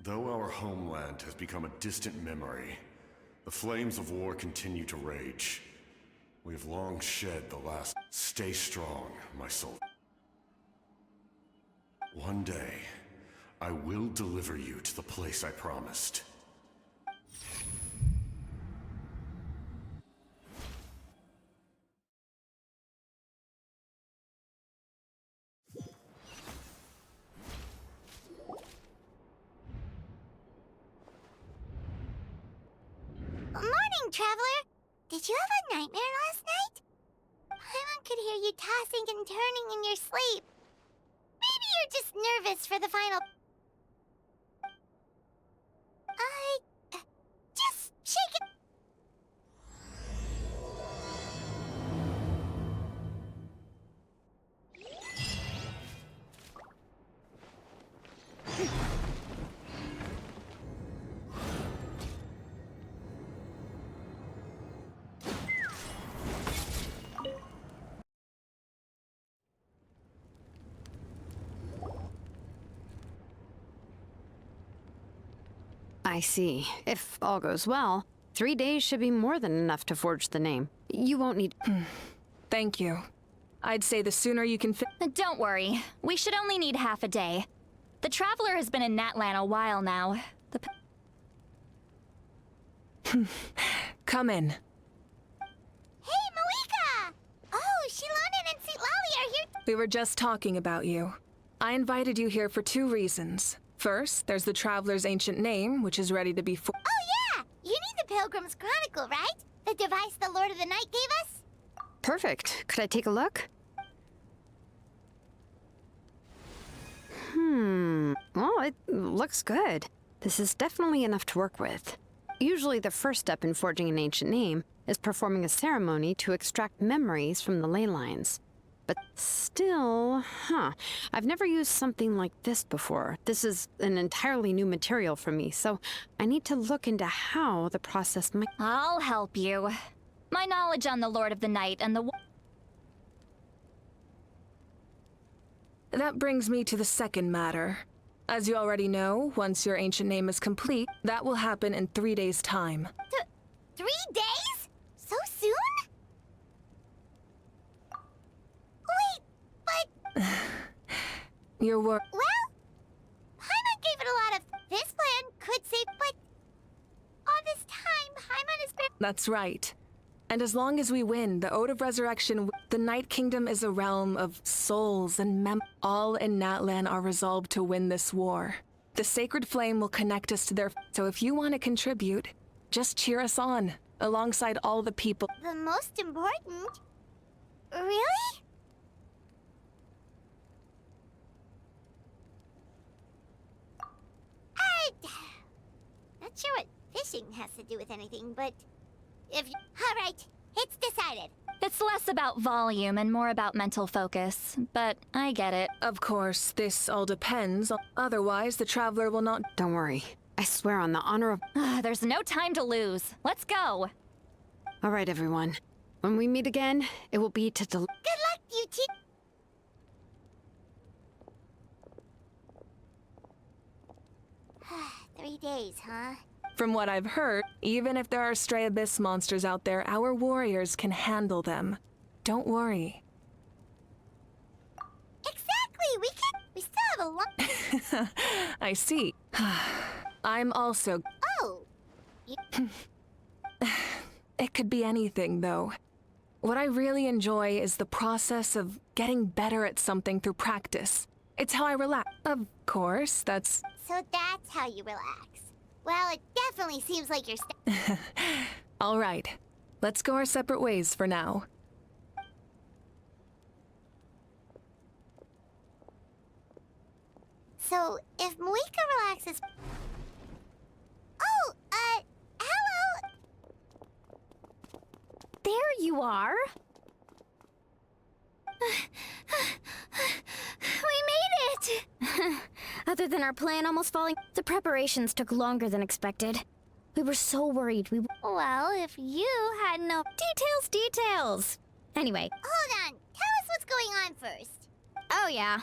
Though our homeland has become a distant memory, the flames of war continue to rage. We have long shed the last. Stay strong, my soul. One day, I will deliver you to the place I promised. Morning, traveler! Did you have a nightmare last night? Paimon could hear you tossing and turning in your sleep. Maybe you're just nervous for the final... just shake it... I see. If all goes well, 3 days should be more than enough to forge the name. You won't need... Thank you. I'd say the sooner you can Don't worry. We should only need half a day. The Traveler has been in Natlan a while now. Come in. Hey, Malika! Oh, Shilonen and Sitlali are here. We were just talking about you. I invited you here for 2 reasons. First, there's the Traveler's ancient name, which is ready to be Oh, yeah! You need the Pilgrim's Chronicle, right? The device the Lord of the Night gave us? Perfect. Could I take a look? Well, it looks good. This is definitely enough to work with. Usually the first step in forging an ancient name is performing a ceremony to extract memories from the ley lines. But still, I've never used something like this before. This is an entirely new material for me, so I need to look into how the process might... I'll help you. My knowledge on the Lord of the Night and the... That brings me to the second matter. As you already know, once your ancient name is complete, that will happen in 3 days' time. 3 days? So soon? Wait, but... Your work... Well, Paimon gave it a lot of... This plan could save, but... All this time, Paimon has been... That's right. And as long as we win the Ode of Resurrection, the Night Kingdom is a realm of souls and all in Natlan are resolved to win this war. The sacred flame will connect us to their... So if you want to contribute, just cheer us on, alongside all the people... The most important? Really? Not sure what fishing has to do with anything, but... If you... Alright, it's decided. It's less about volume and more about mental focus, but I get it. Of course, this all depends. Otherwise, the Traveler will not... Don't worry. I swear on the honor of... There's no time to lose. Let's go. All right, everyone. When we meet again, it will be to... Good luck, you two. 3 days, huh? From what I've heard, even if there are stray abyss monsters out there, our warriors can handle them. Don't worry. Exactly! We still have a long... I see. I'm also... Oh! It could be anything, though. What I really enjoy is the process of getting better at something through practice. It's how I relax. Of course, that's... So that's how you relax. Well, it definitely seems like you're All right. Let's go our separate ways for now. So, if Moika relaxes... Oh, hello! There you are. We made it! Other than our plan almost falling, the preparations took longer than expected. We were so worried we... Well, if you had no... Details! Anyway. Hold on, tell us what's going on first. Oh yeah.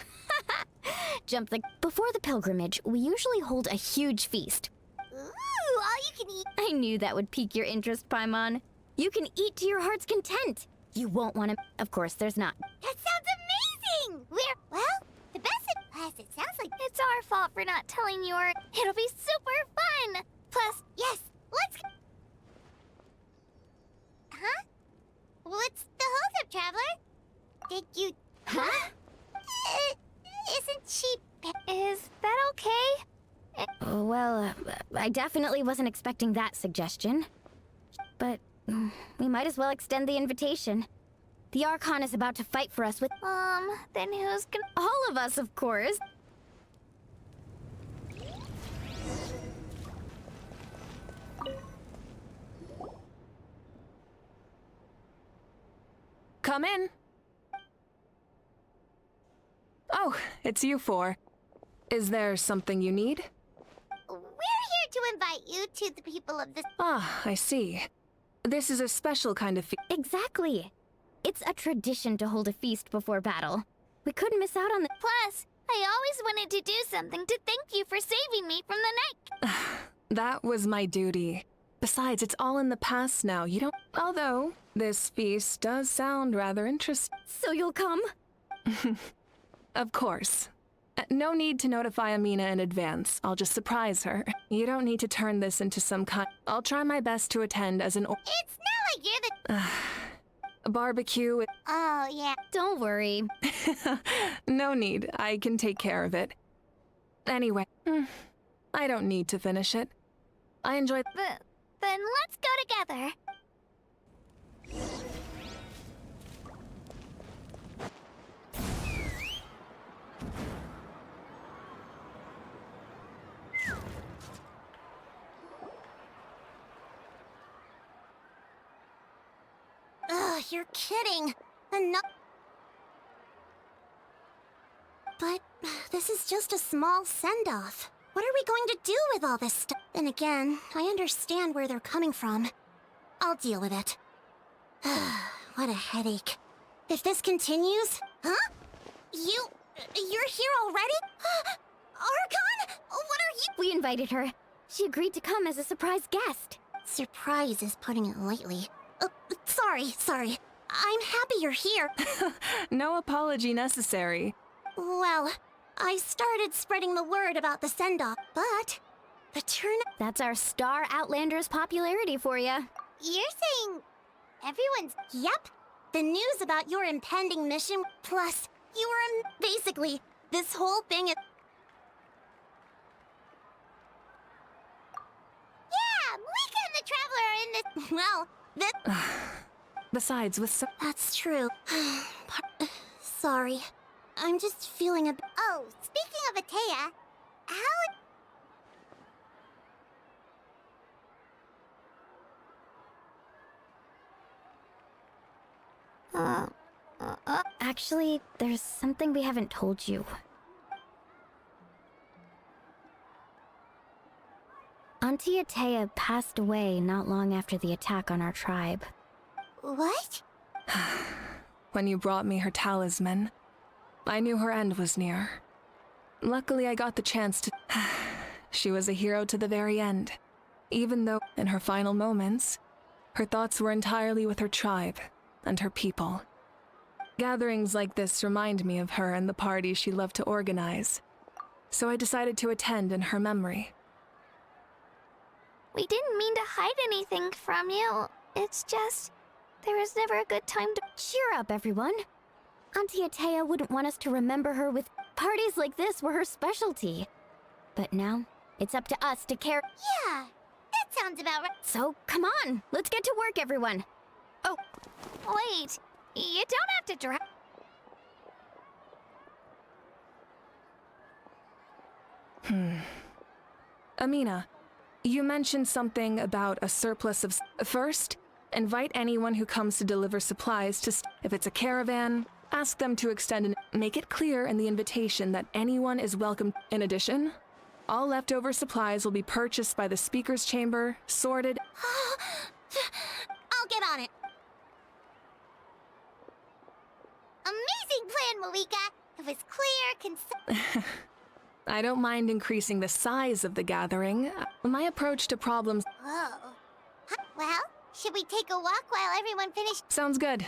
Jump the... Before the pilgrimage, we usually hold a huge feast. Ooh, all you can eat. I knew that would pique your interest, Paimon. You can eat to your heart's content. You won't want to... Of course, there's not. That sounds amazing! Well, the best plus, it sounds like it's our fault for not telling you, or it'll be super fun! Plus, yes, let's... Huh? What's the holdup, Traveler? Did you... Huh? Isn't she... Is that okay? Well, I definitely wasn't expecting that suggestion. But we might as well extend the invitation. The Archon is about to fight for us with... Then who's gonna... All of us, of course. Come in. Oh, it's you four. Is there something you need? We're here to invite you to the people of this... Ah, I see. This is a special kind of Exactly. It's a tradition to hold a feast before battle. We couldn't miss out on the... Plus, I always wanted to do something to thank you for saving me from the night. That was my duty. Besides, it's all in the past now. You don't... Although, this feast does sound rather interesting. So you'll come? Of course. No need to notify Amina in advance. I'll just surprise her. You don't need to turn this into some kind... I'll try my best to attend as an... It's not like you're the... barbecue... Oh, yeah. Don't worry. No need. I can take care of it. Anyway, I don't need to finish it. I enjoy... Then let's go together. Ugh, you're kidding. Enough. But this is just a small send-off. What are we going to do with all this stuff? Then again, I understand where they're coming from. I'll deal with it. What a headache. If this continues... Huh? You're here already? Archon? What are you... We invited her. She agreed to come as a surprise guest. Surprise is putting it lightly. Sorry. I'm happy you're here. No apology necessary. Well, I started spreading the word about the send-off, but the turn... That's our star Outlander's popularity for you. You're saying everyone's... Yep. The news about your impending mission, plus you were... Basically, this whole thing is... Yeah, Malika and the Traveler are in this... Well, this... Besides, with so... That's true. Sorry. I'm just feeling a... Oh, speaking of Atea, Actually, there's something we haven't told you. Auntie Atea passed away not long after the attack on our tribe. What? When you brought me her talisman, I knew her end was near. Luckily, I got the chance to... She was a hero to the very end. Even though, in her final moments, her thoughts were entirely with her tribe and her people. Gatherings like this remind me of her and the parties she loved to organize. So I decided to attend in her memory. We didn't mean to hide anything from you. It's just... There was never a good time to... Cheer up, everyone. Auntie Atea wouldn't want us to remember her with... Parties like this were her specialty. But now, it's up to us to care... Yeah, that sounds about right. So, come on, let's get to work, everyone. Oh, Wait, you don't have to drive. Amina, you mentioned something about a surplus of... First, invite anyone who comes to deliver supplies to... If it's a caravan, ask them to extend and make it clear in the invitation that anyone is welcome. In addition, all leftover supplies will be purchased by the speaker's chamber, sorted... I'll get on it. Amazing plan, Malika. It was clear, I don't mind increasing the size of the gathering. My approach to problems Whoa. Huh, well, should we take a walk while everyone finishes? sounds good.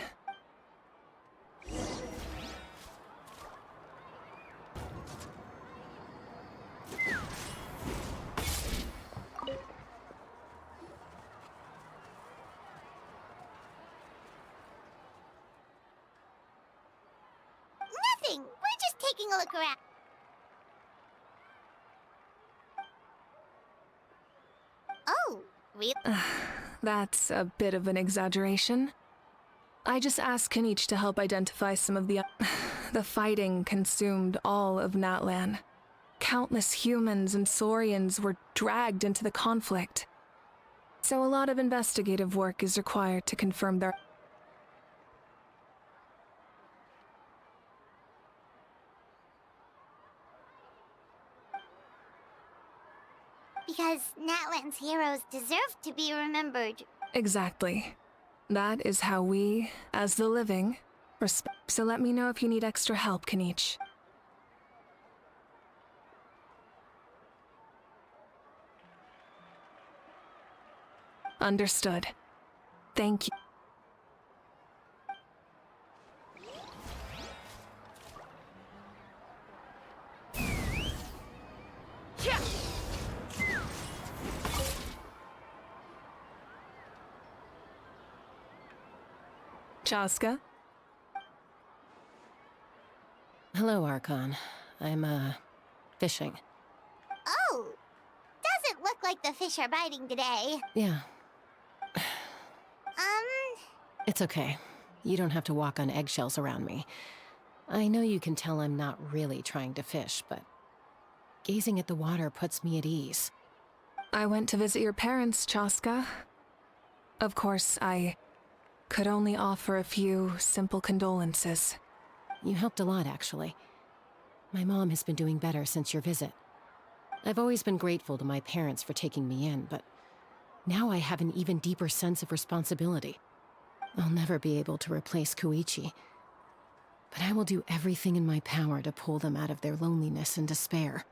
Nothing. We're just taking a look around. Oh, really? That's a bit of an exaggeration. I just asked Kanich to help identify some of the... The fighting consumed all of Natlan. Countless humans and Saurians were dragged into the conflict. So a lot of investigative work is required to confirm their... Because Natlan's heroes deserve to be remembered. Exactly. That is how we, as the living, respect. So let me know if you need extra help, Kanich. Understood. Thank you. Chaska? Hello, Archon. I'm, fishing. Oh, doesn't look like the fish are biting today. Yeah, it's okay. You don't have to walk on eggshells around me. I know you can tell I'm not really trying to fish, but gazing at the water puts me at ease. I went to visit your parents, Chaska. Of course, I could only offer a few simple condolences. You helped a lot, actually. My mom has been doing better since your visit. I've always been grateful to my parents for taking me in, but now I have an even deeper sense of responsibility. I'll never be able to replace Koichi, but I will do everything in my power to pull them out of their loneliness and despair.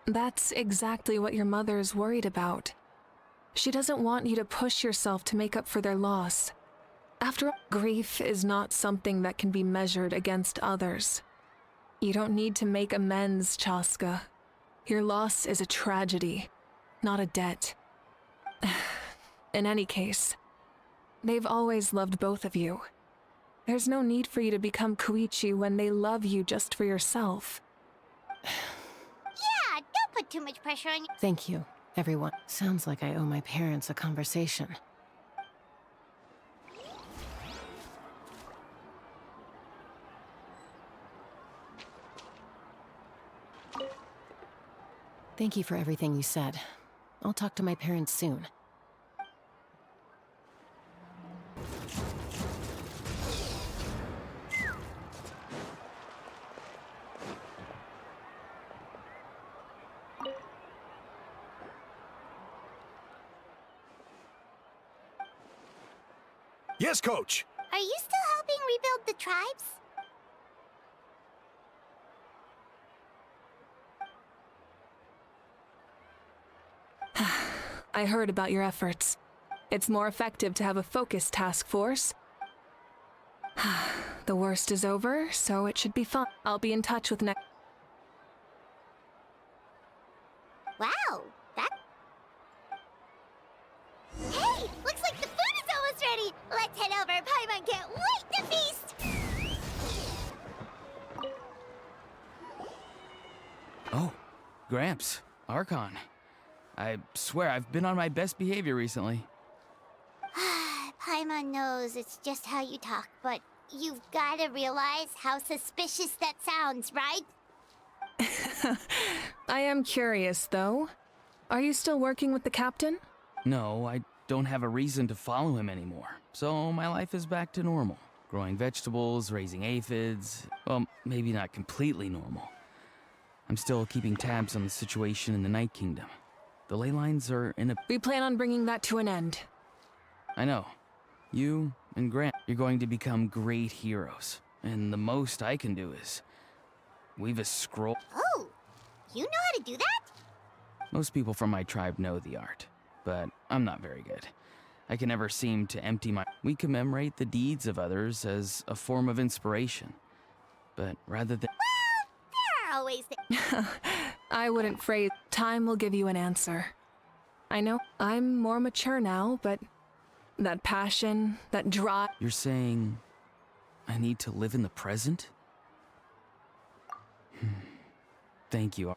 That's exactly what your mother's worried about. She doesn't want you to push yourself to make up for their loss. After all, grief is not something that can be measured against others. You don't need to make amends, Chaska. Your loss is a tragedy, not a debt. In any case, they've always loved both of you. There's no need for you to become Koichi when they love you just for yourself. Yeah, don't put too much pressure on you. Thank you, everyone. Sounds like I owe my parents a conversation. Thank you for everything you said. I'll talk to my parents soon. Yes, Coach. Are you still helping rebuild the tribes? I heard about your efforts. It's more effective to have a focused task force. The worst is over, so it should be fun. I'll be in touch with next. Wow, that... Hey, looks like the food is almost ready. Let's head over. Paimon can't wait to feast. Oh, Gramps, Archon. I swear I've been on my best behavior recently. Paimon knows it's just how you talk, but you've got to realize how suspicious that sounds, right? I am curious, though. Are you still working with the captain? No, I don't have a reason to follow him anymore, so my life is back to normal. Growing vegetables, raising aphids. Well, maybe not completely normal. I'm still keeping tabs on the situation in the Night Kingdom. The ley lines are in a... We plan on bringing that to an end. I know. You and Grant, you're going to become great heroes. and the most I can do is weave a scroll. Oh, you know how to do that? Most people from my tribe know the art, but I'm not very good. I can never seem to empty my... We commemorate the deeds of others as a form of inspiration, but rather than... There are always I wouldn't phrase. Time will give you an answer. I know I'm more mature now, but that passion, that drive. You're saying I need to live in the present? Thank you.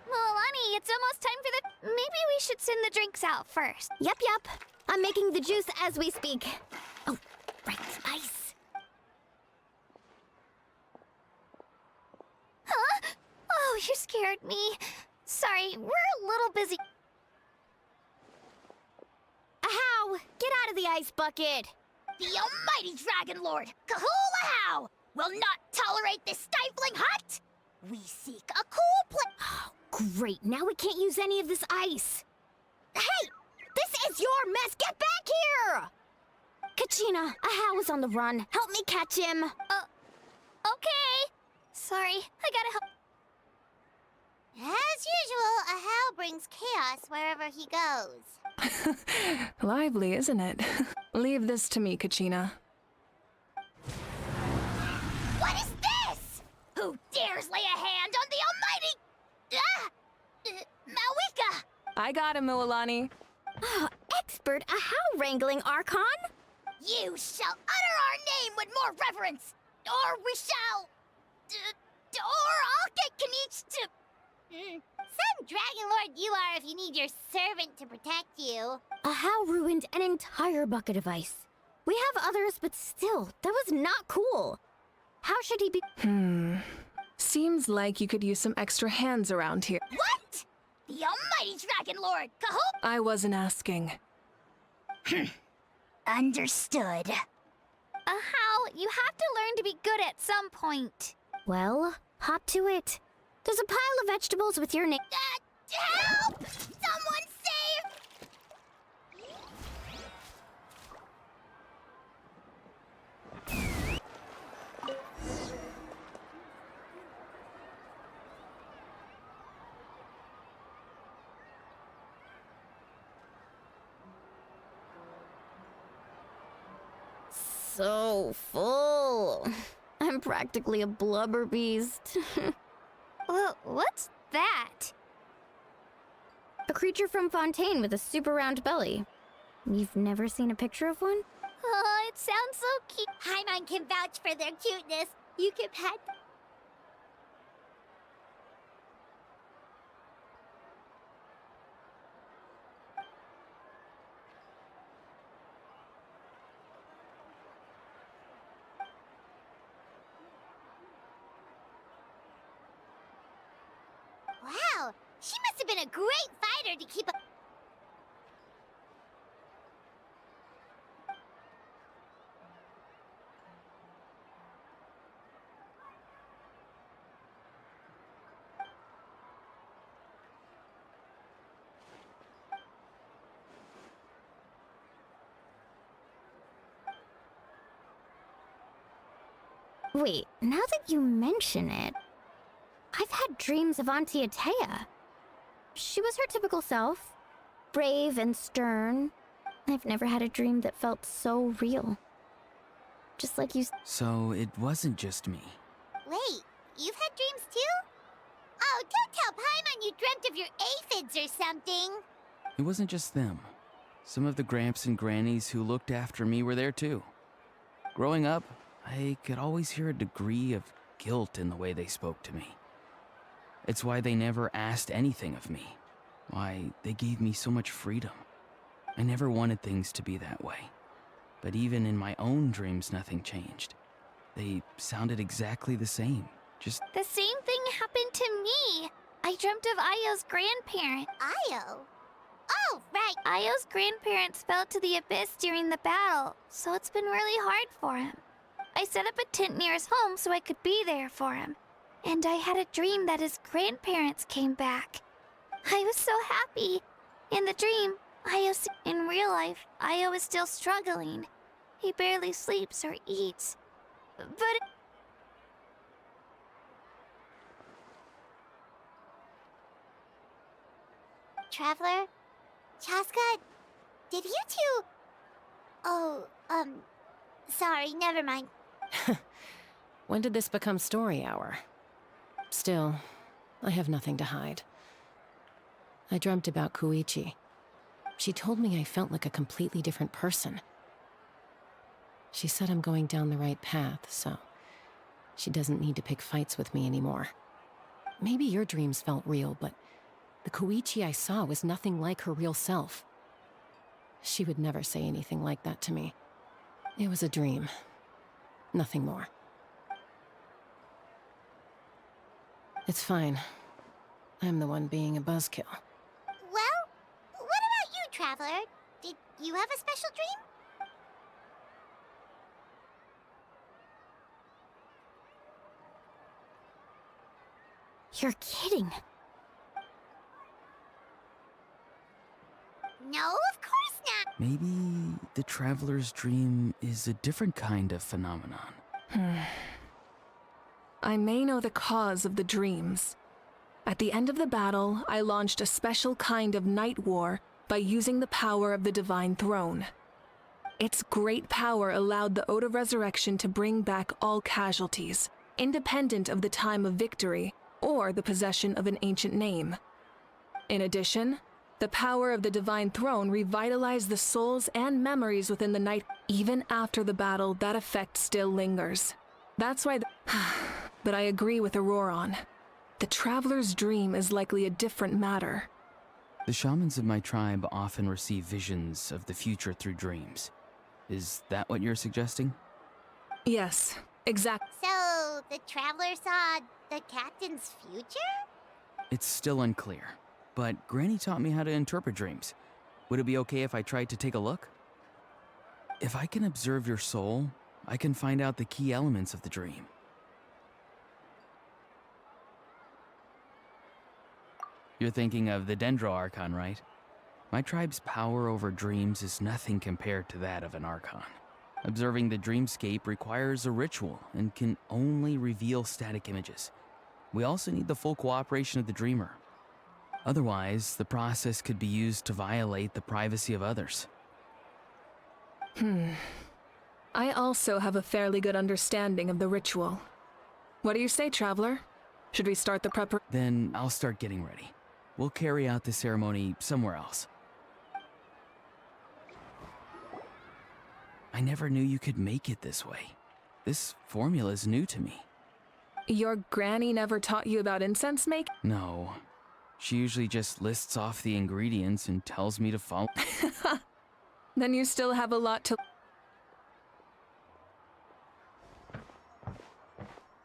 Milani, it's almost time for the... Maybe we should send the drinks out first. Yep. I'm making the juice as we speak. Oh, right, ice. Huh? Oh, you scared me. Sorry, we're a little busy. Ahow! Get out of the ice bucket! The almighty Dragon Lord, Kahula will not tolerate this stifling hut! We seek a cool place. Oh, great, now we can't use any of this ice. Hey! This is your mess! Get back here! Kachina, Ahow is on the run. Help me catch him. Okay. Sorry, I gotta help. As usual, Ahow brings chaos wherever he goes. Lively, isn't it? Leave this to me, Kachina. What is this? Who dares lay a hand on the almighty... Mawika! I got him, Milani. Oh, expert Ahow wrangling, Archon. You shall utter our name with more reverence, or we shall... or I'll get Kanich to... Some Dragon Lord you are if you need your servant to protect you. Ahow ruined an entire bucket of ice. We have others, but still, that was not cool. How should he be... Seems like you could use some extra hands around here. What? The almighty Dragon Lord, Kahul... I wasn't asking. Understood. Ahow, you have to learn to be good at some point. Well, hop to it. There's a pile of vegetables with your name. Help! Someone save... So full. I'm practically a blubber beast. What's that? A creature from Fontaine with a super round belly. You've never seen a picture of one? Oh, it sounds so cute. Paimon can vouch for their cuteness. You can pet... Wow, she must have been a great fighter to keep up. Wait, now that you mention it, I've had dreams of Auntie Atea. She was her typical self, brave and stern. I've never had a dream that felt so real. Just like you. So it wasn't just me. Wait, you've had dreams too? Oh, don't tell Paimon you dreamt of your aphids or something. It wasn't just them. Some of the Gramps and Grannies who looked after me were there too. Growing up, I could always hear a degree of guilt in the way they spoke to me. It's why they never asked anything of me. Why they gave me so much freedom. I never wanted things to be that way. But even in my own dreams, nothing changed. They sounded exactly the same. Just... The same thing happened to me. I dreamt of Ayo's grandparent. Ayo? Oh, right. Ayo's grandparents fell to the abyss during the battle, so it's been really hard for him. I set up a tent near his home so I could be there for him. And I had a dream that his grandparents came back. I was so happy. In the dream, in real life, Io is still struggling. He barely sleeps or eats. But Traveler? Chaska? Did you two... Oh, sorry, never mind. When did this become story hour? Still, I have nothing to hide. I dreamt about Koichi. She told me I felt like a completely different person. She said I'm going down the right path, so she doesn't need to pick fights with me anymore. Maybe your dreams felt real, but the Koichi I saw was nothing like her real self. She would never say anything like that to me. It was a dream. Nothing more. It's fine. I'm the one being a buzzkill. Well, what about you, Traveler? Did you have a special dream? you're kidding. No, of course not. Maybe the traveler's dream is a different kind of phenomenon. I may know the cause of the dreams. At the end of the battle, I launched a special kind of night war by using the power of the Divine Throne. Its great power allowed the Ode of Resurrection to bring back all casualties, independent of the time of victory or the possession of an ancient name. In addition, the power of the Divine Throne revitalized the souls and memories within the night. Even after the battle, that effect still lingers. That's why But I agree with Ororon. The traveler's dream is likely a different matter. The shamans of my tribe often receive visions of the future through dreams. Is that what you're suggesting? Yes, exactly. So, the Traveler saw the captain's future? It's still unclear, but Granny taught me how to interpret dreams. Would it be okay if I tried to take a look? If I can observe your soul, I can find out the key elements of the dream. You're thinking of the Dendro Archon, right? My tribe's power over dreams is nothing compared to that of an Archon. Observing the dreamscape requires a ritual and can only reveal static images. We also need the full cooperation of the dreamer. Otherwise, the process could be used to violate the privacy of others. I also have a fairly good understanding of the ritual. What do you say, Traveler? Should we start the prep? Then I'll start getting ready. We'll carry out the ceremony somewhere else. I never knew you could make it this way. This formula is new to me. Your granny never taught you about incense making? No. She usually just lists off the ingredients and tells me to follow. Then you still have a lot to...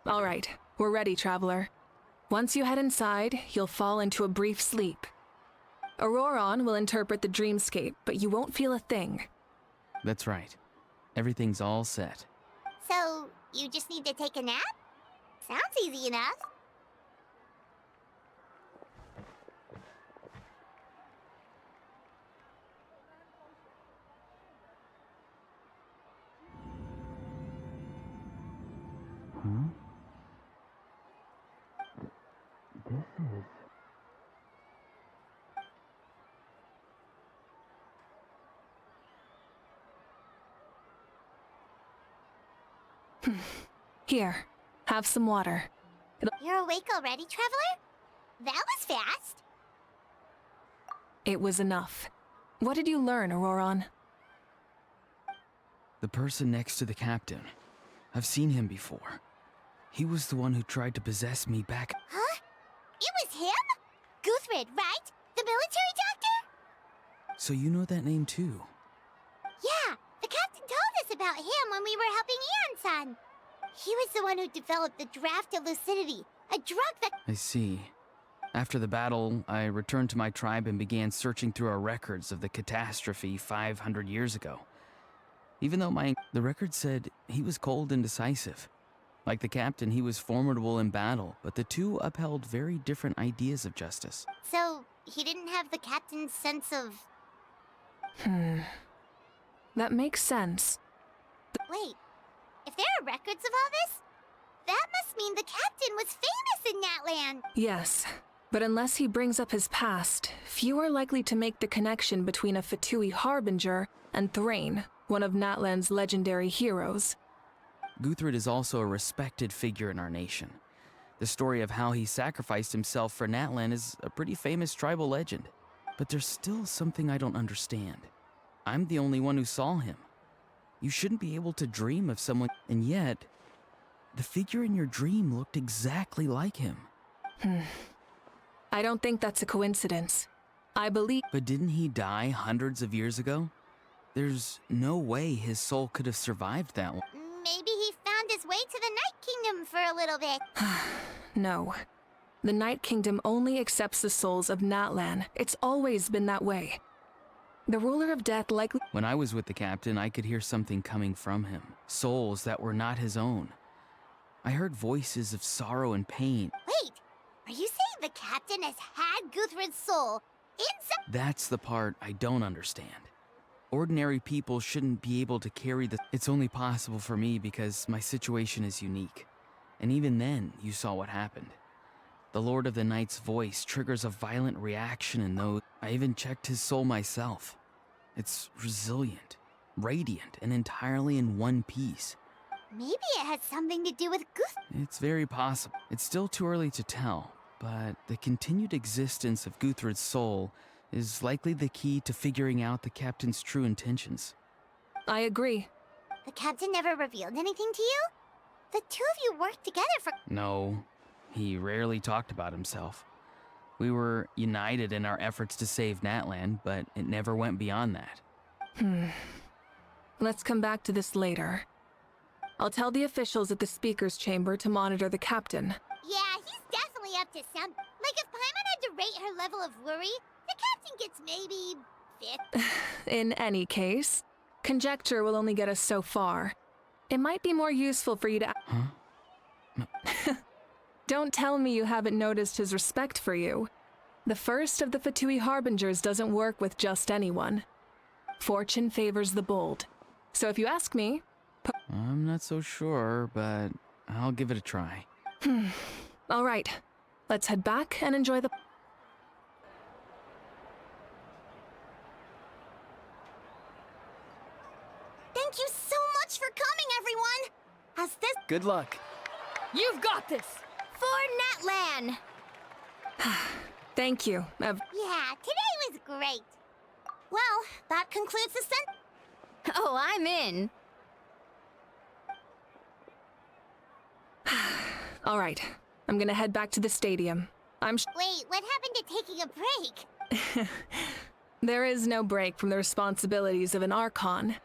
All right, we're ready, Traveler. Once you head inside, you'll fall into a brief sleep. Ororon will interpret the dreamscape, but you won't feel a thing. That's right. Everything's all set. So, you just need to take a nap? Sounds easy enough. Here, have some water. You're awake already, Traveler? That was fast. It was enough. What did you learn, Ororon? The person next to the captain. I've seen him before. He was the one who tried to possess me back. Huh? It was him? Guthrid, right? The military doctor? So you know that name too? Yeah, the captain told us about him when we were helping Eon-san. He was the one who developed the draft of lucidity, a drug that... I see. After the battle, I returned to my tribe and began searching through our records of the catastrophe 500 years ago. Even though the record said he was cold and decisive. Like the captain, he was formidable in battle, but the two upheld very different ideas of justice. So, he didn't have the captain's sense of... That makes sense. Wait, if there are records of all this, that must mean the captain was famous in Natlan. Yes, but unless he brings up his past, few are likely to make the connection between a Fatui harbinger and Thrain, one of Natlan's legendary heroes. Guthred is also a respected figure in our nation. The story of how he sacrificed himself for Natlan is a pretty famous tribal legend. But there's still something I don't understand. I'm the only one who saw him. You shouldn't be able to dream of someone, and yet, the figure in your dream looked exactly like him. I don't think that's a coincidence. I believe... But didn't he die hundreds of years ago? There's no way his soul could have survived that long. Maybe he found his way to the Night Kingdom for a little bit. No. The Night Kingdom only accepts the souls of Natlan. It's always been that way. The ruler of death likely... When I was with the captain, I could hear something coming from him. Souls that were not his own. I heard voices of sorrow and pain. Wait, are you saying the captain has had Guthred's soul inside? That's the part I don't understand. Ordinary people shouldn't be able to carry the... It's only possible for me because my situation is unique. And even then, you saw what happened. The Lord of the Night's voice triggers a violent reaction in those... I even checked his soul myself. It's resilient, radiant, and entirely in one piece. Maybe it has something to do with Guthred. It's very possible. It's still too early to tell, but the continued existence of Guthred's soul is likely the key to figuring out the captain's true intentions. I agree. The captain never revealed anything to you? The two of you worked together for... No, he rarely talked about himself. We were united in our efforts to save Natlan, but it never went beyond that. Let's come back to this later. I'll tell the officials at the speaker's chamber to monitor the captain. Yeah, he's definitely up to something. Like if Paimon had to rate her level of worry, the captain gets maybe 5th. In any case, conjecture will only get us so far. It might be more useful for you to... Huh? Don't tell me you haven't noticed his respect for you. The first of the Fatui harbingers doesn't work with just anyone. Fortune favors the bold. So if you ask me... I'm not so sure, but I'll give it a try. All right. Let's head back and enjoy the... Thank you so much for coming, everyone! Has this... Good luck. You've got this! For Natlan! Thank you. Yeah, today was great. Well, that concludes the Oh, I'm in. All right. I'm gonna head back to the stadium. Wait, what happened to taking a break? There is no break from the responsibilities of an Archon.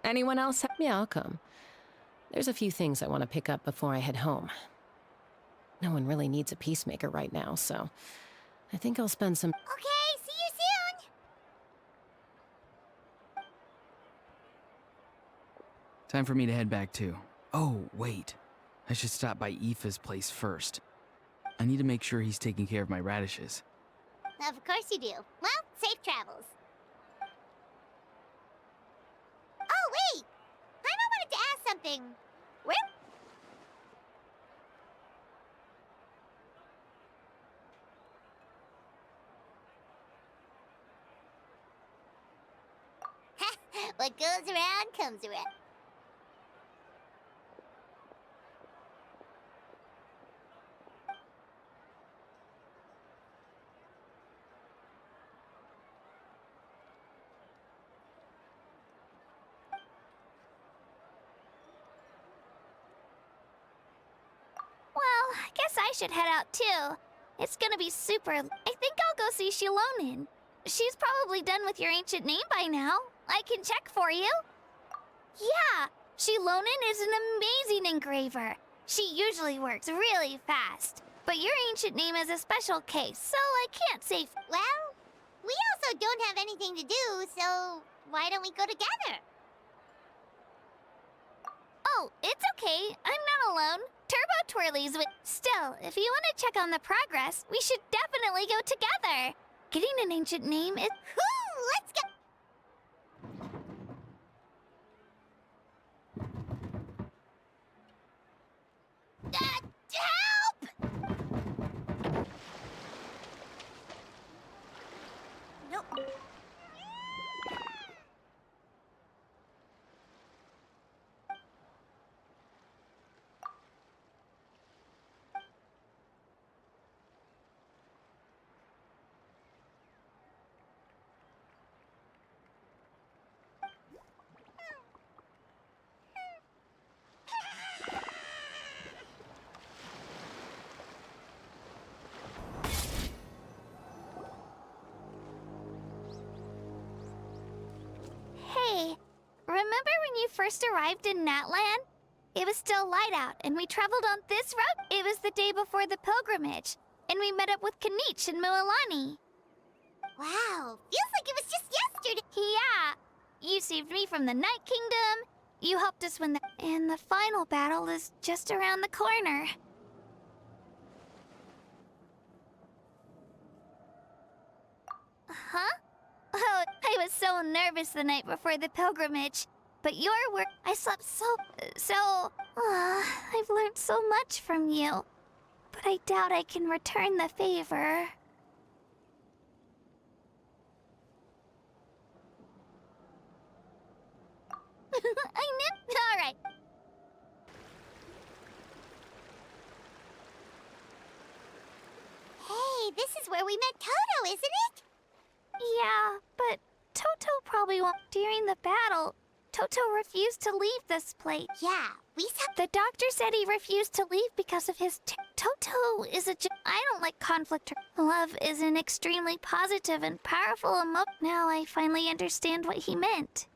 Anyone else? Yeah, I'll come. There's a few things I want to pick up before I head home. No one really needs a peacemaker right now, so I think I'll spend some... Okay, see you soon! Time for me to head back too. Oh, wait. I should stop by Aoife's place first. I need to make sure he's taking care of my radishes. Of course you do. Well, safe travels. Oh, wait! Paimon wanted to ask something. Where... What goes around comes around. Well, I guess I should head out too. It's gonna be super... I think I'll go see Shilonin. She's probably done with your ancient name by now. I can check for you. Yeah, Shilonin is an amazing engraver. She usually works really fast. But your ancient name is a special case, so I can't say... Well, we also don't have anything to do, so why don't we go together? Oh, it's okay. I'm not alone. Turbo Twirly's with... Still, if you want to check on the progress, we should definitely go together. Getting an ancient name is... Whew, let's go. Help! Nope. Hey, remember when you first arrived in Natlan? It was still light out, and we traveled on this route. It was the day before the pilgrimage, and we met up with Kanich and Mililani. Wow, feels like it was just yesterday. Yeah, you saved me from the Night Kingdom. You helped us win and the final battle is just around the corner. Huh? Oh, I was so nervous the night before the pilgrimage. But your work, I slept I've learned so much from you. But I doubt I can return the favor. I knew. All right. Hey, this is where we met Toto, isn't it? Yeah, but Toto probably won't. During the battle, Toto refused to leave this place. Yeah, we saw. The doctor said he refused to leave because of his. Toto is a. I don't like conflict. Love is an extremely positive and powerful emotion. Now I finally understand what he meant.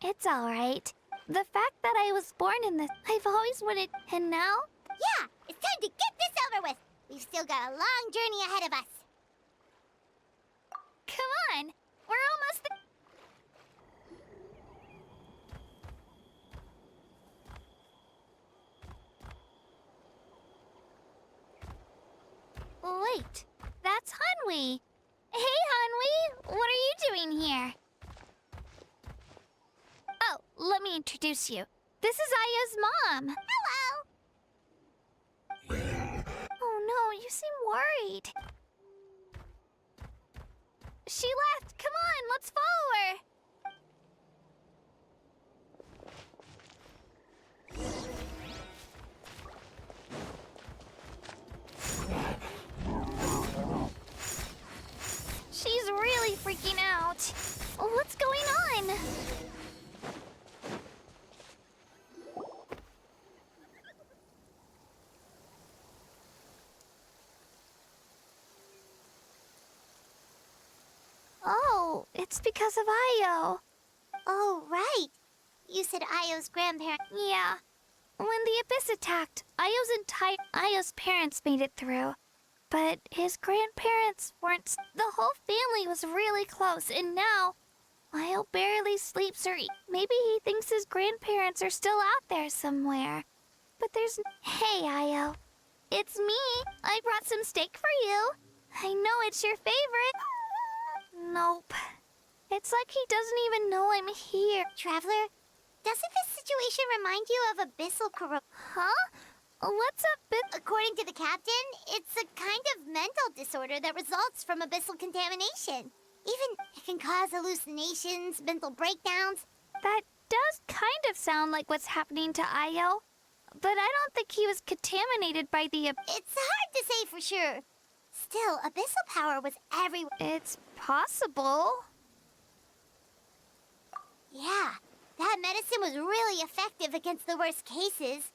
It's all right. The fact that I was born in this, I've always wanted, and now? Yeah, it's time to get this over with. We've still got a long journey ahead of us. Come on, we're almost there. Wait, that's Hanwi. Hey, Hanwi, what are you doing here? Oh, let me introduce you. This is Aya's mom. Hello. Oh no, you seem worried. She left. Come on, let's follow her. She's really freaking out. What's going on? Oh, it's because of Io. Oh, right. You said Io's grandparent. Yeah. When the Abyss attacked, Io's parents made it through. But his grandparents weren't. The whole family was really close, and now Io barely sleeps or eats. Maybe he thinks his grandparents are still out there somewhere. But there's. Hey, Io. It's me. I brought some steak for you. I know it's your favorite. Nope. It's like he doesn't even know I'm here. Traveler, doesn't this situation remind you of abyssal corruption? Huh? What's up, According to the captain, it's a kind of mental disorder that results from abyssal contamination. Even it can cause hallucinations, mental breakdowns. That does kind of sound like what's happening to Io. But I don't think he was contaminated by the... It's hard to say for sure. Still, abyssal power was everywhere. It's possible. Yeah, that medicine was really effective against the worst cases.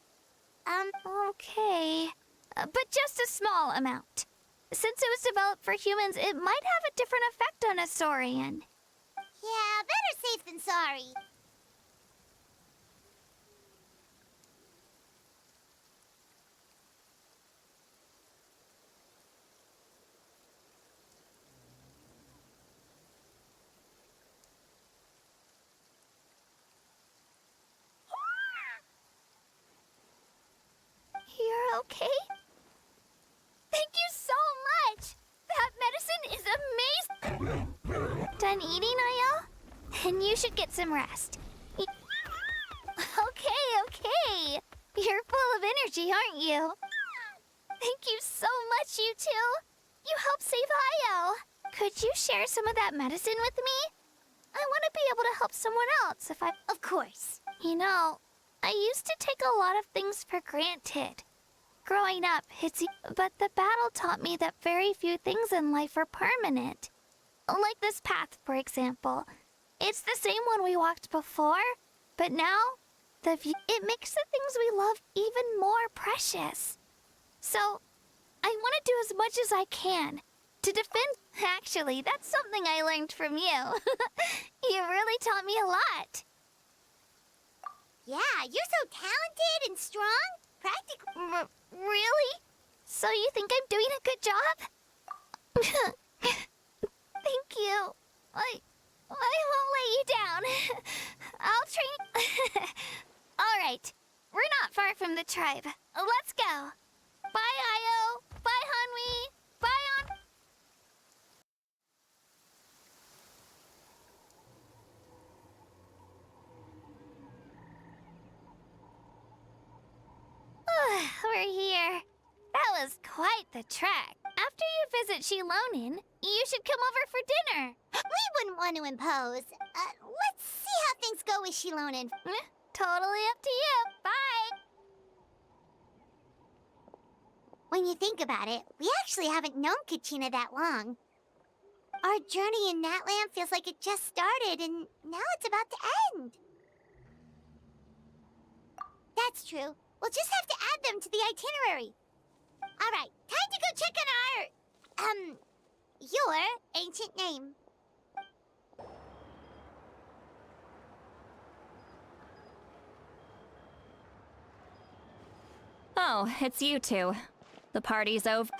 Okay. But just a small amount. Since it was developed for humans, it might have a different effect on a Saurian. Yeah, better safe than sorry. You're okay? Thank you so much! That medicine and you should get some rest. Okay. You're full of energy, aren't you? Thank you so much, you two. You helped save Io. Could you share some of that medicine with me? I want to be able to help someone else if I... Of course. You know, I used to take a lot of things for granted. Growing up, but the battle taught me that very few things in life are permanent. Like this path, for example. It's the same one we walked before, but now, it makes the things we love even more precious. So, I want to do as much as I can to defend... Actually, that's something I learned from you. You really taught me a lot. Yeah, you're so talented and strong. Practically. Really? So you think I'm doing a good job? Thank you. I won't let you down. I'll train... All right. We're not far from the tribe. Let's go. Bye, Io. Bye, Hanwi. Bye, On... We're here. That was quite the trek. After you visit Shilonin, you should come over for dinner. We wouldn't want to impose. Let's see how things go with Shilonin. Totally up to you. Bye. When you think about it, we actually haven't known Kachina that long. Our journey in Natland feels like it just started, and now it's about to end. That's true. We'll just have to add them to the itinerary. All right, time to go check on your ancient name. Oh, it's you two. The party's over.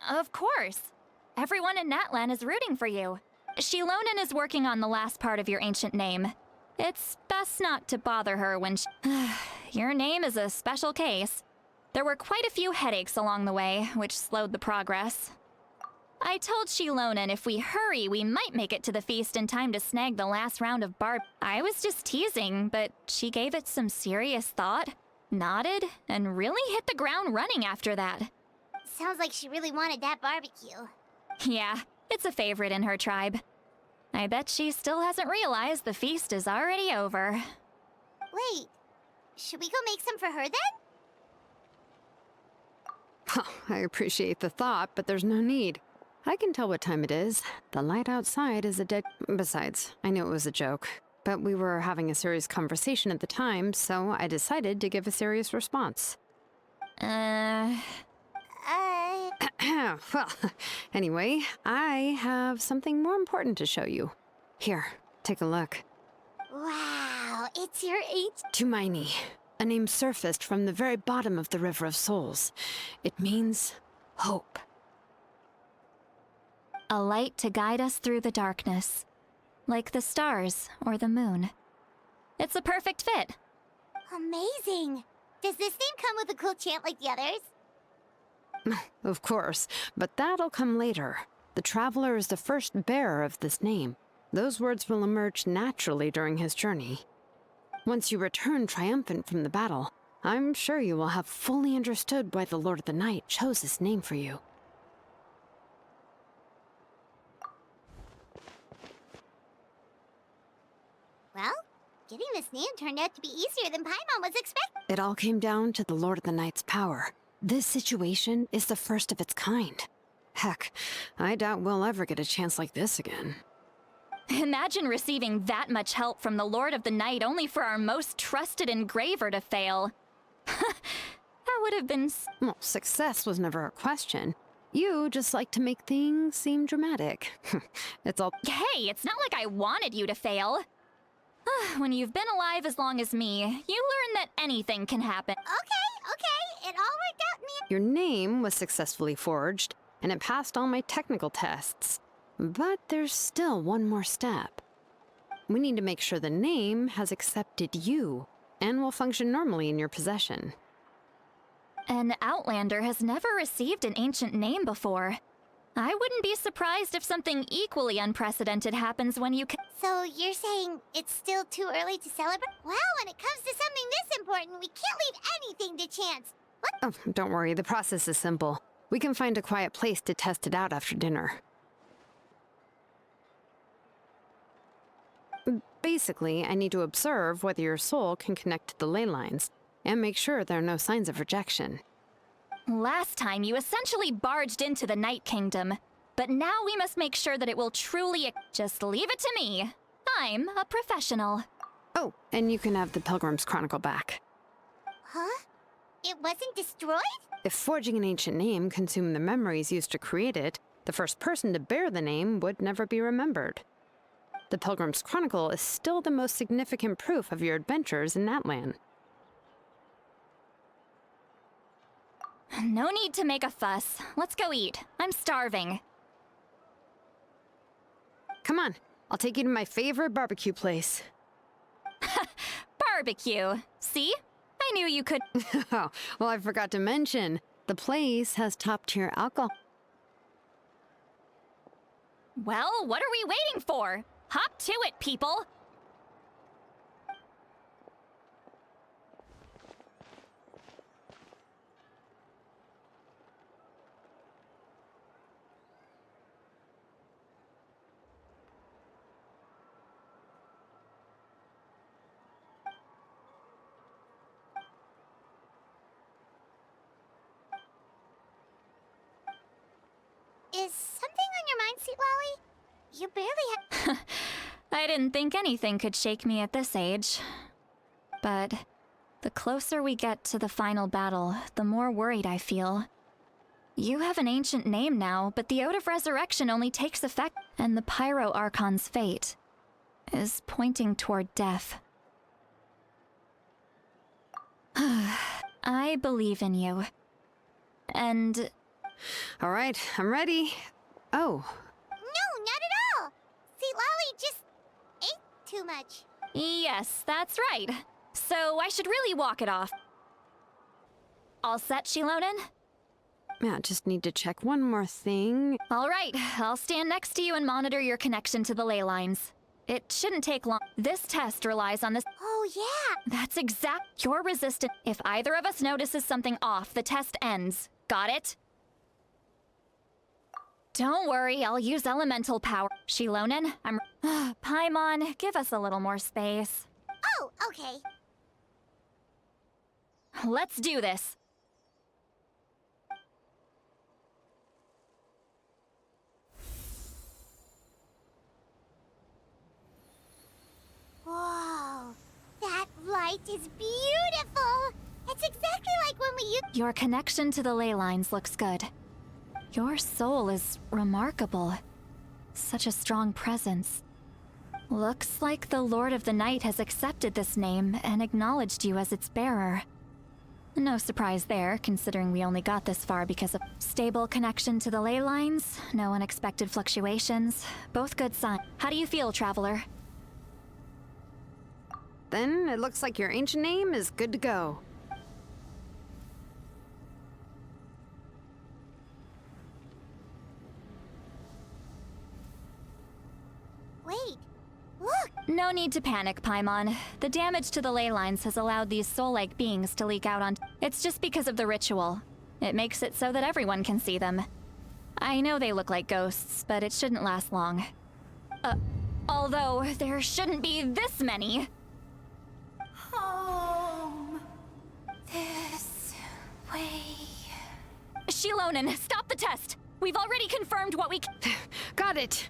Of course. Everyone in Natlan is rooting for you. Shilonin is working on the last part of your ancient name. It's best not to bother her when your name is a special case. There were quite a few headaches along the way, which slowed the progress. I told Shilonin if we hurry, we might make it to the feast in time to snag the last round of I was just teasing, but she gave it some serious thought, nodded, and really hit the ground running after that. Sounds like she really wanted that barbecue. Yeah, it's a favorite in her tribe. I bet she still hasn't realized the feast is already over. Wait, should we go make some for her then? I appreciate the thought, but there's no need. I can tell what time it is. The light outside is a dead... Besides, I knew it was a joke. But we were having a serious conversation at the time, so I decided to give a serious response. Well, anyway, I have something more important to show you. Here, take a look. Wow, it's your Tumaini. A name surfaced from the very bottom of the River of Souls. It means hope. A light to guide us through the darkness, like the stars or the moon. It's a perfect fit. Amazing. Does this name come with a cool chant like the others? Of course, but that'll come later. The Traveler is the first bearer of this name. Those words will emerge naturally during his journey. Once you return triumphant from the battle, I'm sure you will have fully understood why the Lord of the Night chose this name for you. Well, getting this name turned out to be easier than Paimon was expecting. It all came down to the Lord of the Night's power. This situation is the first of its kind. Heck, I doubt we'll ever get a chance like this again. Imagine receiving that much help from the Lord of the Night only for our most trusted engraver to fail. That would have been... Well, success was never a question. You just like to make things seem dramatic. It's all... Hey, it's not like I wanted you to fail. When you've been alive as long as me, you learn that anything can happen. Okay, it all worked out in the end. Your name was successfully forged, and it passed all my technical tests. But there's still one more step. We need to make sure the name has accepted you, and will function normally in your possession. An Outlander has never received an ancient name before. I wouldn't be surprised if something equally unprecedented happens when you So you're saying it's still too early to celebrate? Well, when it comes to something this important, we can't leave anything to chance. What? Oh, don't worry, the process is simple. We can find a quiet place to test it out after dinner. Basically, I need to observe whether your soul can connect to the ley lines, and make sure there are no signs of rejection. Last time, you essentially barged into the Night Kingdom. But now we must make sure that it will truly... Just leave it to me. I'm a professional. Oh, and you can have the Pilgrim's Chronicle back. Huh? It wasn't destroyed? If forging an ancient name consumed the memories used to create it, the first person to bear the name would never be remembered. The Pilgrim's Chronicle is still the most significant proof of your adventures in Natlan. No need to make a fuss. Let's go eat. I'm starving. Come on, I'll take you to my favorite barbecue place. Barbecue. See? I knew you could. Oh, well, I forgot to mention, the place has top-tier alcohol. Well, what are we waiting for? Hop to it, people! Is something on your mind, Sweet Lolly? You barely had... I didn't think anything could shake me at this age. But the closer we get to the final battle, the more worried I feel. You have an ancient name now, but the Ode of Resurrection only takes effect, and the Pyro Archon's fate is pointing toward death. I believe in you. And... All right, I'm ready. Oh. No, not at all! Sweet Lolly just ate too much. Yes, that's right. So I should really walk it off. All set, Shilonen? Yeah, just need to check one more thing. All right, I'll stand next to you and monitor your connection to the ley lines. It shouldn't take long. This test relies on this. Oh, yeah! That's exact. You're resistant. If either of us notices something off, the test ends. Got it? Don't worry, I'll use elemental power. Shilonen, I'm... Paimon, give us a little more space. Oh, okay. Let's do this. Whoa, that light is beautiful! It's exactly like when we used... Your connection to the ley lines looks good. Your soul is remarkable. Such a strong presence. Looks like the Lord of the Night has accepted this name and acknowledged you as its bearer. No surprise there, considering we only got this far because of stable connection to the ley lines, no unexpected fluctuations, both good signs. How do you feel, Traveler? Then it looks like your ancient name is good to go. Wait, look! No need to panic, Paimon. The damage to the ley lines has allowed these soul-like beings to leak out on... It's just because of the ritual. It makes it so that everyone can see them. I know they look like ghosts, but it shouldn't last long. Although, there shouldn't be this many. Home. This way. Shilonen, stop the test! We've already confirmed what we c- Got it!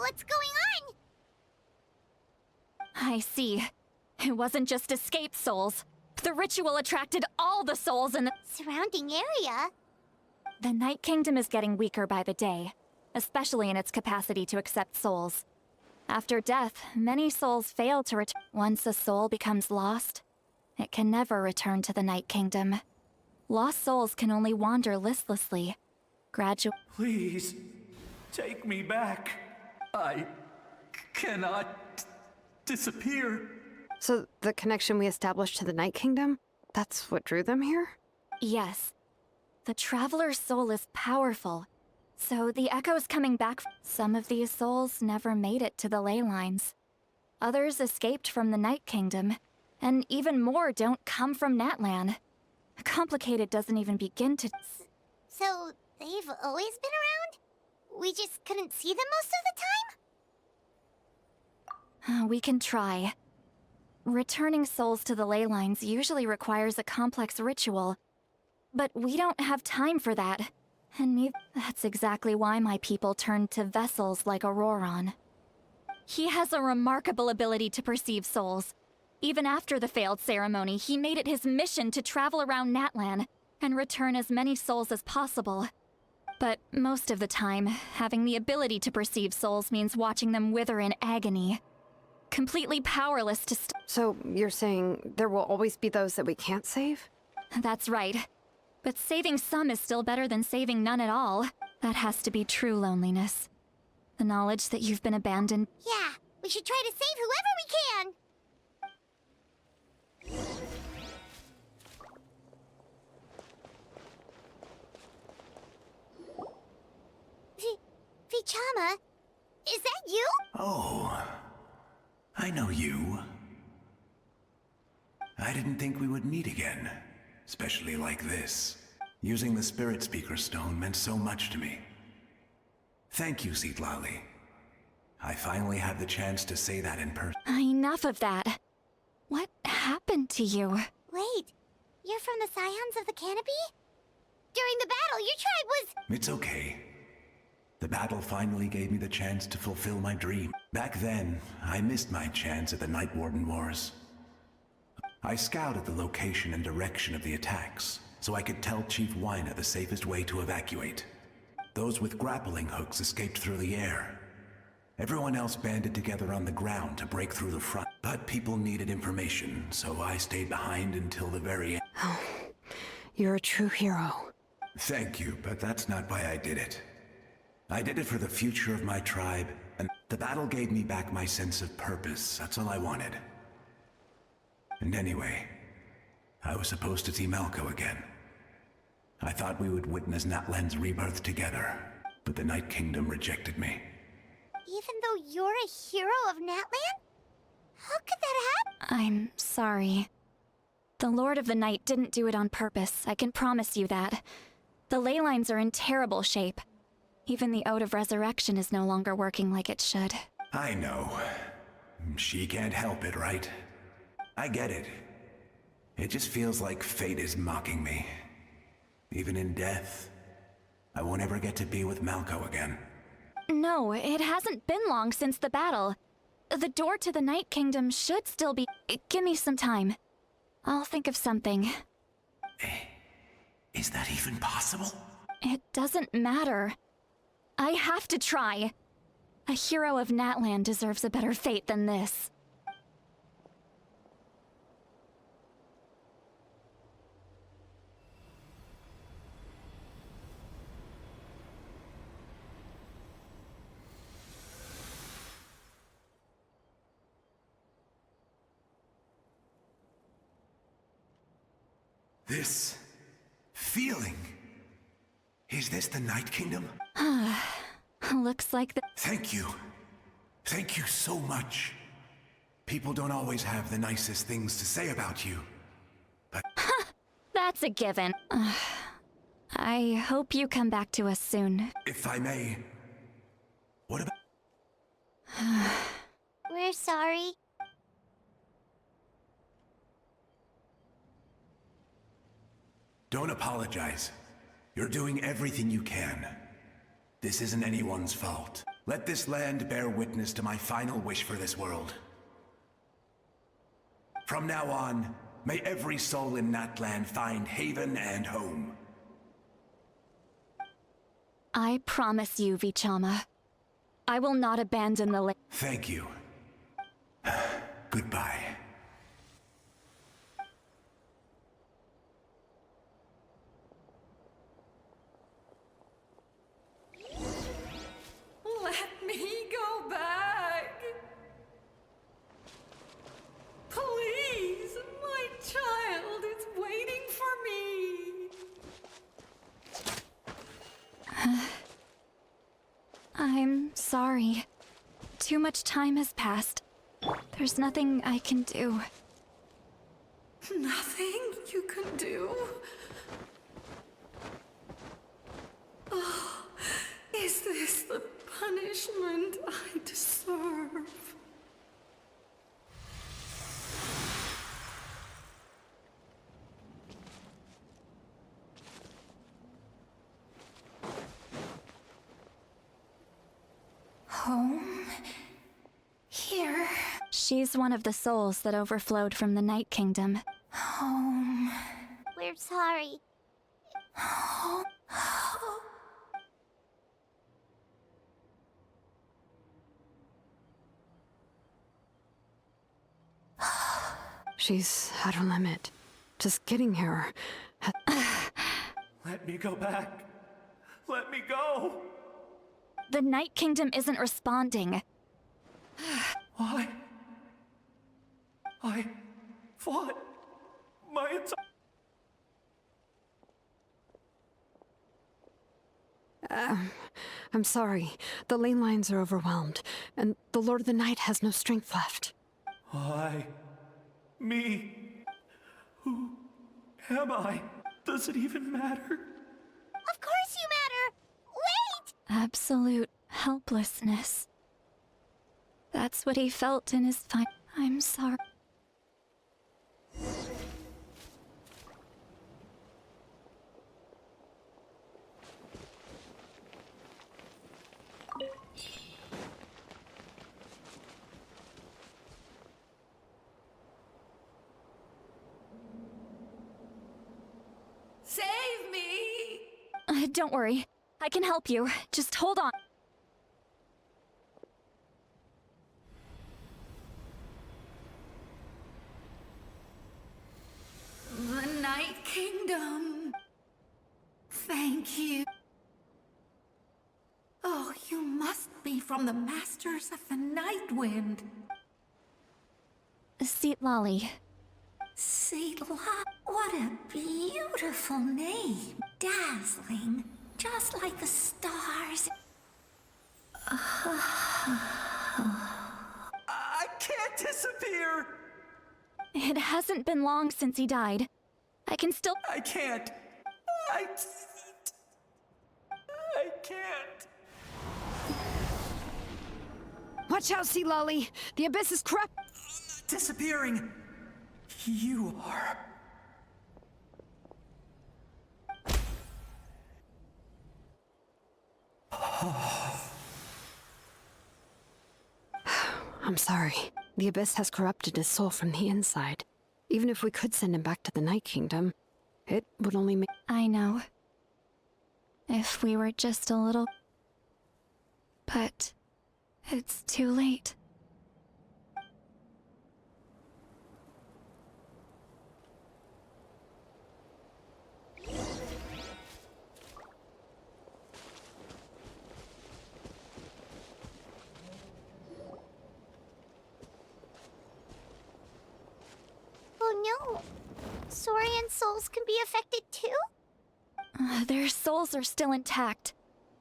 What's going on? I see. It wasn't just escaped souls. The ritual attracted all the souls in the Surrounding area? The Night Kingdom is getting weaker by the day, especially in its capacity to accept souls. After death, many souls fail to return. Once a soul becomes lost, it can never return to the Night Kingdom. Lost souls can only wander listlessly, Please, take me back. I cannot disappear. So the connection we established to the Night Kingdom, that's what drew them here? Yes. The Traveler's soul is powerful, So the echoes coming back, some of these souls never made it to the ley lines. Others escaped from the Night Kingdom, and even more don't come from Natlan. Complicated doesn't even begin to... So, they've always been around? We just couldn't see them most of the time? We can try. Returning souls to the ley lines usually requires a complex ritual, but we don't have time for that. And that's exactly why my people turned to vessels like Ororon. He has a remarkable ability to perceive souls. Even after the failed ceremony, he made it his mission to travel around Natlan and return as many souls as possible. But most of the time, having the ability to perceive souls means watching them wither in agony. Completely powerless to So you're saying there will always be those that we can't save? That's right. But saving some is still better than saving none at all. That has to be true loneliness. The knowledge that you've been abandoned. Yeah, we should try to save whoever we can! Vichama, is that you? Oh, I know you. I didn't think we would meet again, especially like this. Using the Spirit Speaker Stone meant so much to me. Thank you, Seatlali. I finally had the chance to say that in person. Enough of that. What happened to you? Wait, you're from the Scions of the Canopy? During the battle, your tribe was... It's okay. The battle finally gave me the chance to fulfill my dream. Back then, I missed my chance at the Night Warden Wars. I scouted the location and direction of the attacks, so I could tell Chief Wyna the safest way to evacuate. Those with grappling hooks escaped through the air. Everyone else banded together on the ground to break through the front. But people needed information, so I stayed behind until the very end. Oh, you're a true hero. Thank you, but that's not why I did it. I did it for the future of my tribe, and the battle gave me back my sense of purpose. That's all I wanted. And anyway, I was supposed to see Malco again. I thought we would witness Natlan's rebirth together, but the Night Kingdom rejected me. Even though you're a hero of Natlan? How could that happen? I'm sorry. The Lord of the Night didn't do it on purpose, I can promise you that. The ley lines are in terrible shape. Even the Ode of Resurrection is no longer working like it should. I know. She can't help it, right? I get it. It just feels like fate is mocking me. Even in death, I won't ever get to be with Malco again. No, it hasn't been long since the battle. The door to the Night Kingdom should still be... Give me some time. I'll think of something. Is that even possible? It doesn't matter. I have to try. A hero of Natlan deserves a better fate than this. This feeling. Is this the Night Kingdom? Looks like the... Thank you. Thank you so much. People don't always have the nicest things to say about you. But... That's a given. I hope you come back to us soon. If I may... What about... We're sorry. Don't apologize. You're doing everything you can. This isn't anyone's fault. Let this land bear witness to my final wish for this world. From now on, may every soul in Natlan find haven and home. I promise you, Vichama. I will not abandon the Thank you. Goodbye. Let me go back. Please, my child is waiting for me. I'm sorry. Too much time has passed. There's nothing I can do. Nothing you can do? Oh, is this the punishment I deserve? Home? Here? She's one of the souls that overflowed from the Night Kingdom. Home. We're sorry. She's at her limit. Just getting here. Let me go back. Let me go. The Night Kingdom isn't responding. Why? I fought my entire... I'm sorry. The lane lines are overwhelmed, and the Lord of the Night has no strength left. Why? Me? Who am I? Does it even matter? Of course you matter! Wait! Absolute helplessness. That's what he felt in his I'm sorry. Save me! Don't worry. I can help you. Just hold on. The Night Kingdom. Thank you. Oh, you must be from the Masters of the Night Wind. Seat Lolly. Seedla, what a beautiful name. Dazzling, just like the stars. I can't disappear! It hasn't been long since he died. I can still. I can't. I can't. Watch out, Sea Lolly! The abyss is corrupt! Disappearing. You are. I'm sorry. The abyss has corrupted his soul from the inside. Even if we could send him back to the Night Kingdom, it would only make... I know. If we were just a little. But it's too late. Oh no! Saurian souls can be affected too? Their souls are still intact.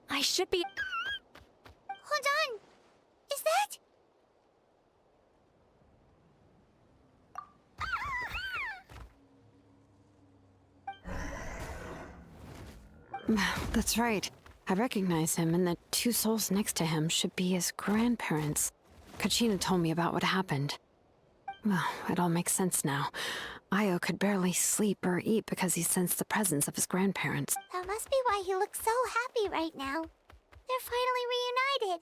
I should be. Hold on! Is that... That's right. I recognize him, and the two souls next to him should be his grandparents. Kachina told me about what happened. Well, it all makes sense now. Io could barely sleep or eat because he sensed the presence of his grandparents. That must be why he looks so happy right now. They're finally reunited.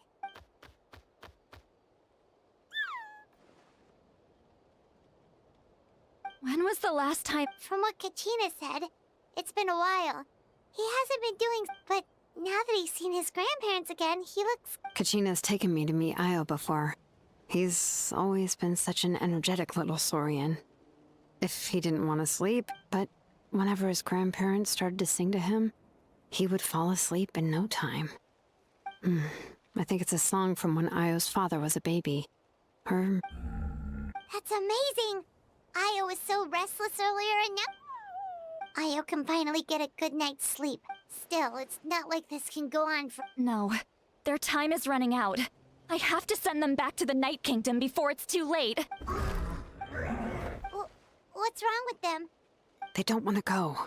When was the last time? From what Kachina said, it's been a while. He hasn't been doing... But now that he's seen his grandparents again, he looks... Kachina's taken me to meet Io before. He's always been such an energetic little saurian. If he didn't want to sleep, but whenever his grandparents started to sing to him, he would fall asleep in no time. I think it's a song from when Io's father was a baby. Her... That's amazing! Io was so restless earlier and now... Io can finally get a good night's sleep. Still, it's not like this can go on for... No. Their time is running out. I have to send them back to the Night Kingdom before it's too late. What's wrong with them? They don't want to go.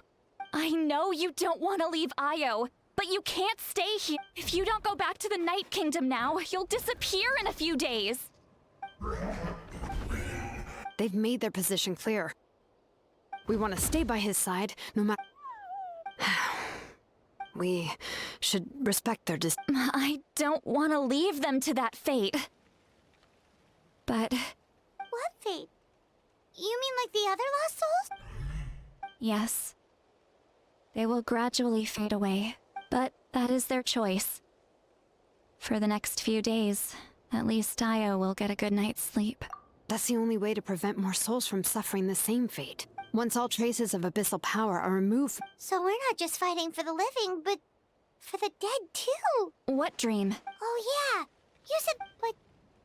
I know you don't want to leave Io, but you can't stay here. If you don't go back to the Night Kingdom now, you'll disappear in a few days. They've made their position clear. We want to stay by his side, no matter... We should respect their I don't want to leave them to that fate. But... What fate? You mean like the other lost souls? yes. They will gradually fade away, but that is their choice. For the next few days, at least Io will get a good night's sleep. That's the only way to prevent more souls from suffering the same fate. Once all traces of abyssal power are removed... So we're not just fighting for the living, but for the dead too. What dream? Oh yeah, you said, but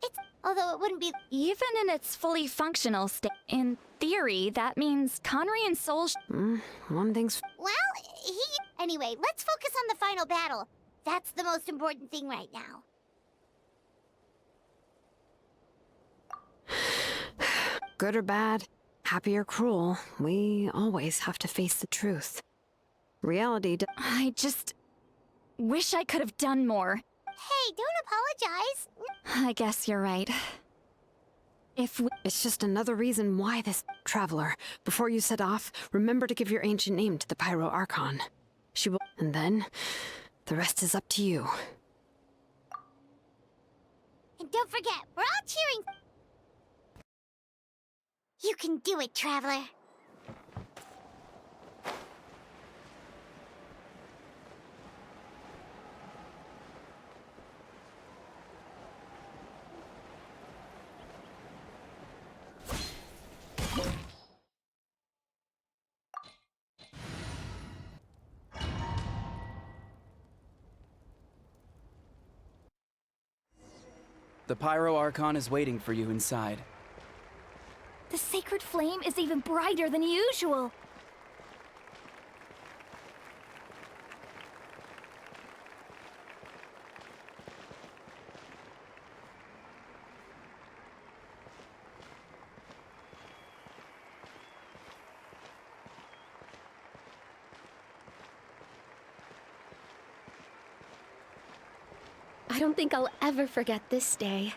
it's... Although it wouldn't be... Even in its fully functional state, in theory, that means Conry and Soul... One thing's... Well, Anyway, let's focus on the final battle. That's the most important thing right now. Good or bad, happy or cruel, we always have to face the truth. Reality I just... wish I could have done more. Hey, don't apologize. I guess you're right. It's just another reason why this... Traveler, before you set off, remember to give your ancient name to the Pyro Archon. She will... And then, the rest is up to you. And don't forget, we're all cheering. You can do it, Traveler. The Pyro Archon is waiting for you inside. The sacred flame is even brighter than usual. I don't think I'll ever forget this day.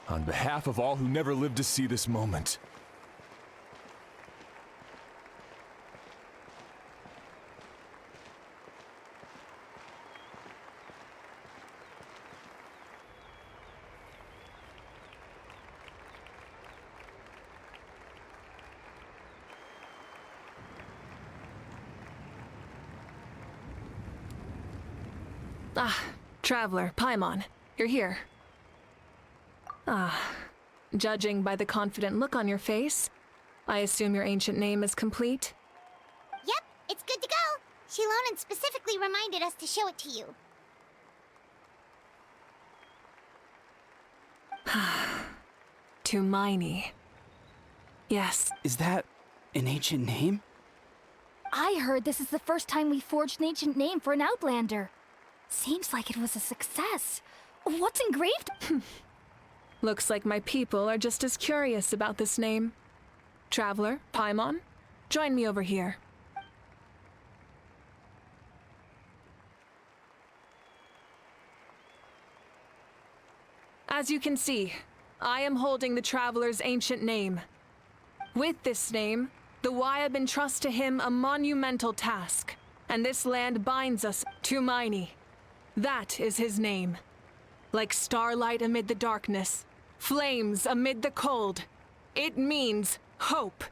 On behalf of all who never lived to see this moment. Traveler, Paimon, you're here. Judging by the confident look on your face, I assume your ancient name is complete? Yep, it's good to go. Shilonan specifically reminded us to show it to you. To Miney. Yes. Is that an ancient name? I heard this is the first time we forged an ancient name for an Outlander. Seems like it was a success. What's engraved? Looks like my people are just as curious about this name. Traveler, Paimon, join me over here. As you can see, I am holding the Traveler's ancient name. With this name, the Wyab entrust to him a monumental task, and this land binds us to Miney. That is his name. Like starlight amid the darkness, flames amid the cold, it means hope.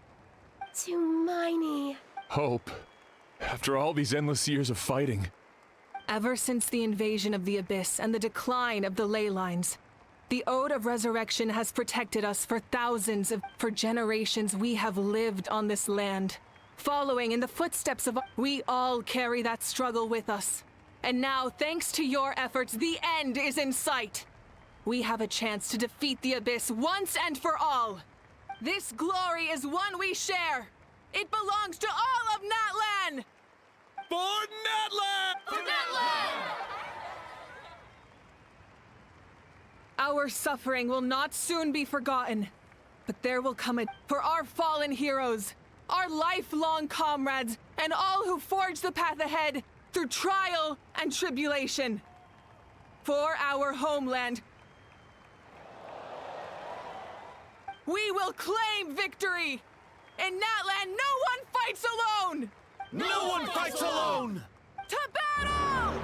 To Miney. Hope. After all these endless years of fighting. Ever since the invasion of the Abyss and the decline of the ley lines, the Ode of Resurrection has protected us for for generations we have lived on this land. Following in the footsteps of we all carry that struggle with us. And now, thanks to your efforts, the end is in sight. We have a chance to defeat the Abyss once and for all. This glory is one we share. It belongs to all of Natlan! For Natlan! For Natlan! Our suffering will not soon be forgotten, but there will come a for our fallen heroes, our lifelong comrades, and all who forge the path ahead through trial and tribulation. For our homeland, we will claim victory! In Natlan, no one fights alone! No one fights alone! To battle!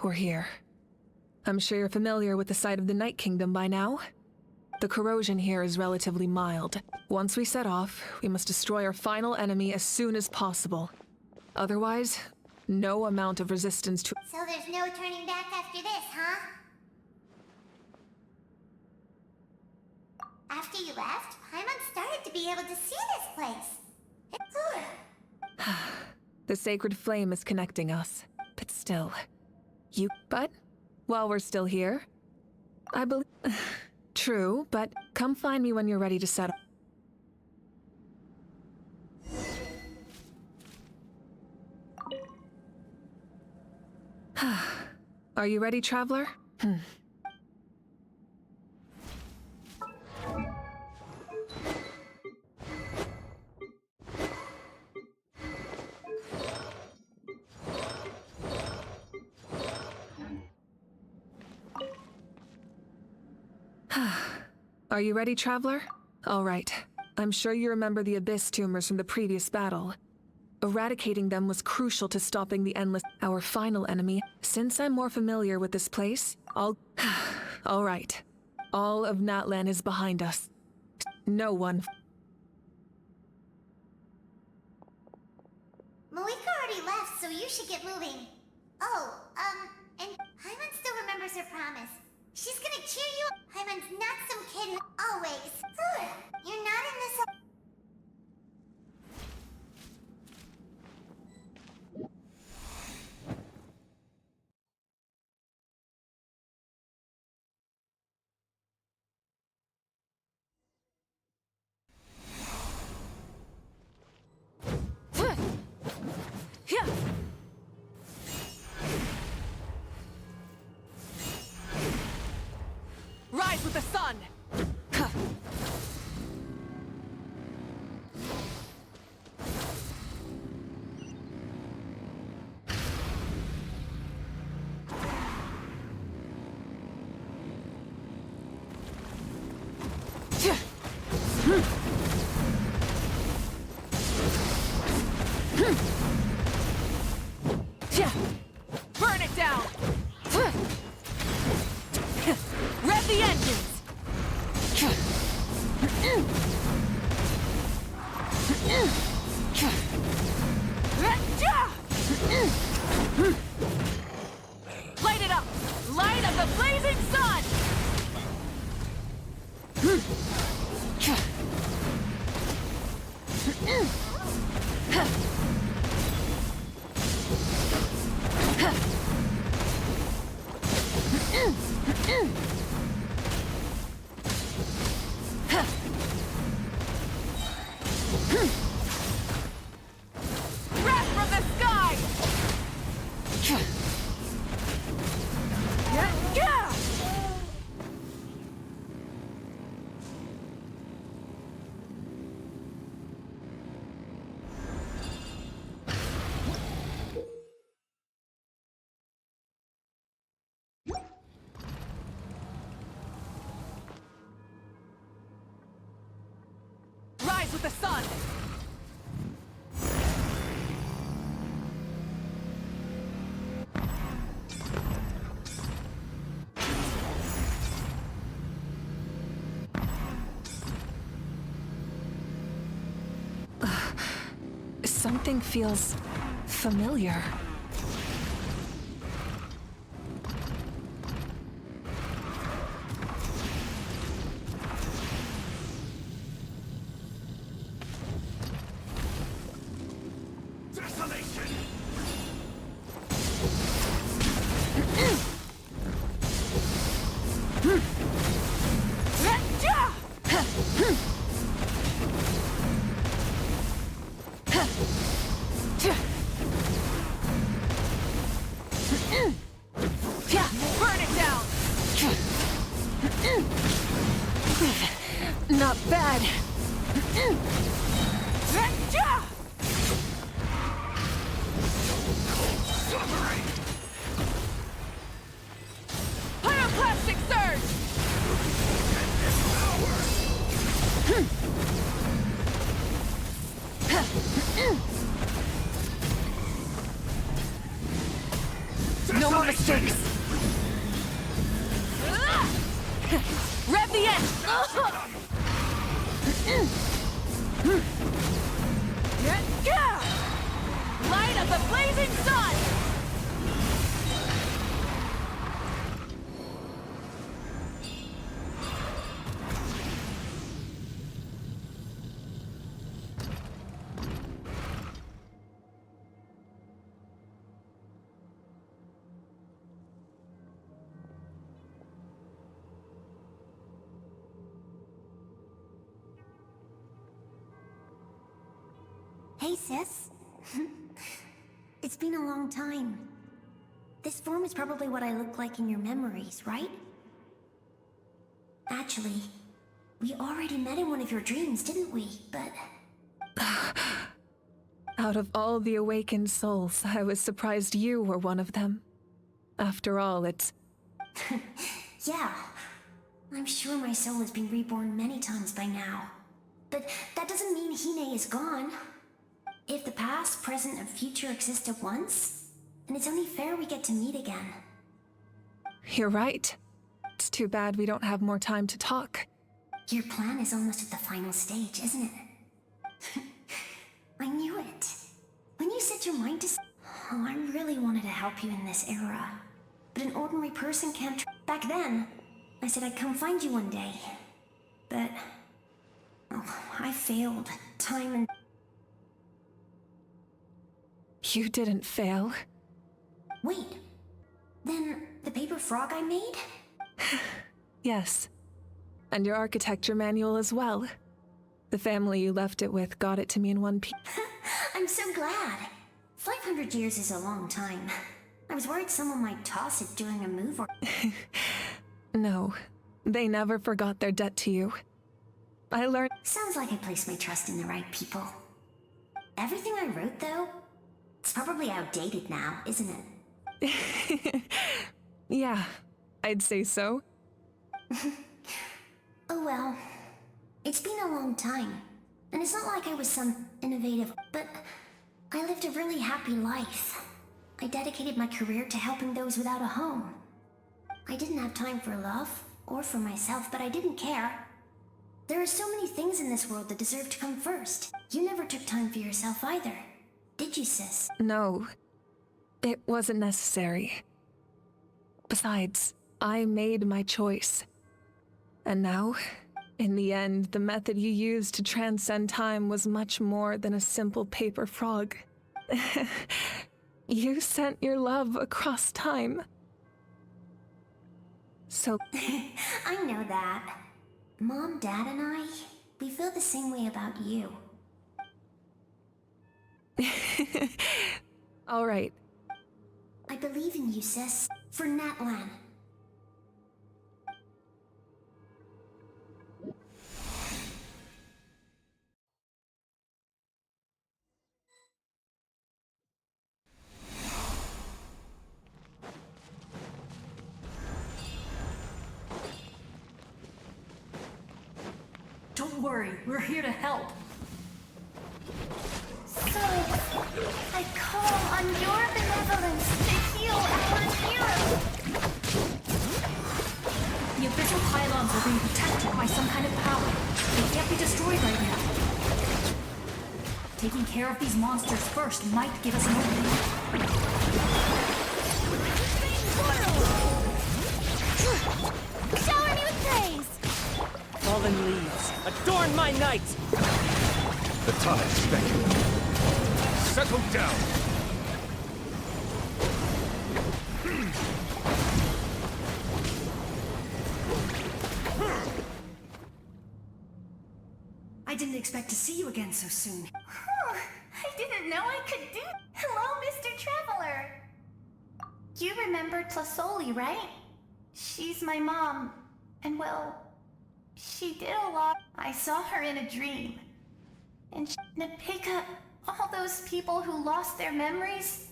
We're here. I'm sure you're familiar with the site of the Night Kingdom by now. The corrosion here is relatively mild. Once we set off, we must destroy our final enemy as soon as possible. Otherwise, no amount of resistance to— So there's no turning back after this, huh? After you left, Paimon started to be able to see this place. The sacred flame is connecting us, but still. But while we're still here, I believe— True, but come find me when you're ready to set up. Are you ready, traveler? Are you ready, traveler? All right. I'm sure you remember the Abyss tumors from the previous battle. Eradicating them was crucial to stopping the Endless, our final enemy. Since I'm more familiar with this place, All right. All of Natlan is behind us. No one— Malika already left, so you should get moving. Oh, and Paimon still remembers her promise. She's gonna cheer you up. Paimon's not some kid, always. You're not in this— Rise with the sun! Burn it down! Rev the engines! Light it up! Light of the blazing sun! Wrath from the sky! with the sun! Something feels familiar. Burn it down! Not bad. Pyroclastic surge! No more mistakes! Rev the end! Light of the blazing sun! Hey, sis. It's been a long time. This form is probably what I look like in your memories, right? Actually, we already met in one of your dreams, didn't we? But... Out of all the awakened souls, I was surprised you were one of them. After all, it's... Yeah. I'm sure my soul has been reborn many times by now. But that doesn't mean Hine is gone. If the past, present, and future exist at once, then it's only fair we get to meet again. You're right. It's too bad we don't have more time to talk. Your plan is almost at the final stage, isn't it? I knew it. When you set your mind to... Oh, I really wanted to help you in this era. But an ordinary person can't... Back then, I said I'd come find you one day. But... Oh, I failed. Time and... You didn't fail. Wait. Then, the paper frog I made? Yes. And your architecture manual as well. The family you left it with got it to me in one piece. I'm so glad. 500 years is a long time. I was worried someone might toss it during a move or... No. They never forgot their debt to you. I learned... Sounds like I placed my trust in the right people. Everything I wrote, though, it's probably outdated now, isn't it? Yeah, I'd say so. Oh well. It's been a long time. And it's not like I was some innovative... But I lived a really happy life. I dedicated my career to helping those without a home. I didn't have time for love, or for myself, but I didn't care. There are so many things in this world that deserve to come first. You never took time for yourself either. Did you, sis? No. It wasn't necessary. Besides, I made my choice. And now, in the end, the method you used to transcend time was much more than a simple paper frog. You sent your love across time. So... I know that. Mom, Dad, and I, we feel the same way about you. All right. I believe in you, sis. For Natlan. Don't worry, we're here to help. souls, I call on your benevolence to heal our hero. The abyssal pylons are being protected by some kind of power. They can't be destroyed right now. Taking care of these monsters first might give us an opening. Shower me with praise! Fallen leaves, adorn my night! The tides beckon. Settle down. I didn't expect to see you again so soon. I didn't know I could do. Hello, Mr. Traveler. You remember Tlasoli, right? She's my mom. And well, she did a lot. I saw her in a dream. And Napika, all those people who lost their memories,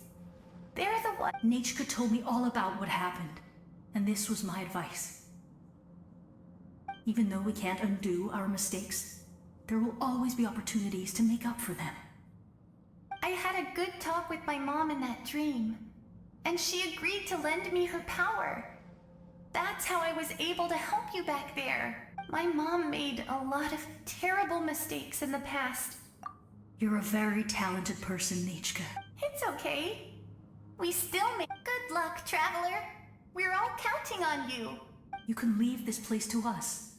they're the one. Nachka told me all about what happened, and this was my advice. Even though we can't undo our mistakes, there will always be opportunities to make up for them. I had a good talk with my mom in that dream, and she agreed to lend me her power. That's how I was able to help you back there. My mom made a lot of terrible mistakes in the past. You're a very talented person, Nachka. It's okay. We still make good luck, Traveler. We're all counting on you. You can leave this place to us.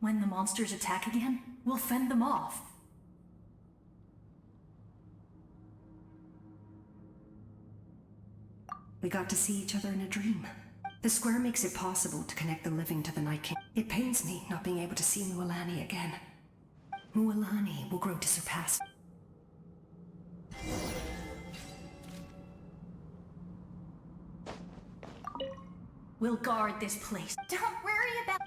When the monsters attack again, we'll fend them off. We got to see each other in a dream. The square makes it possible to connect the living to the Night King. It pains me not being able to see Mualani again. Mualani will grow to surpass. We'll guard this place. Don't worry about...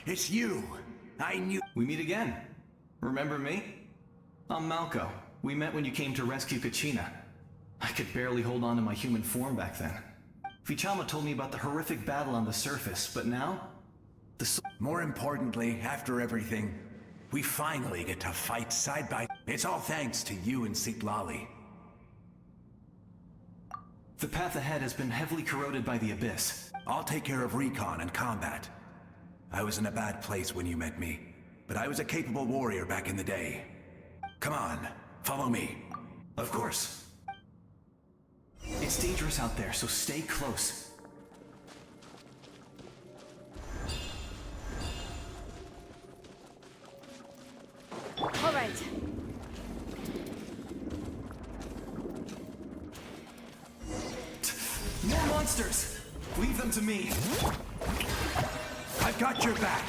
It's you! I knew— We meet again. Remember me? I'm Malco. We met when you came to rescue Kachina. I could barely hold on to my human form back then. Vichama told me about the horrific battle on the surface, but now? More importantly, after everything, we finally get to fight side by— It's all thanks to you and Sitlali. The path ahead has been heavily corroded by the Abyss. I'll take care of recon and combat. I was in a bad place when you met me, but I was a capable warrior back in the day. Come on, follow me. Of course. It's dangerous out there, so stay close. All right. More monsters! Leave them to me. I've got your back.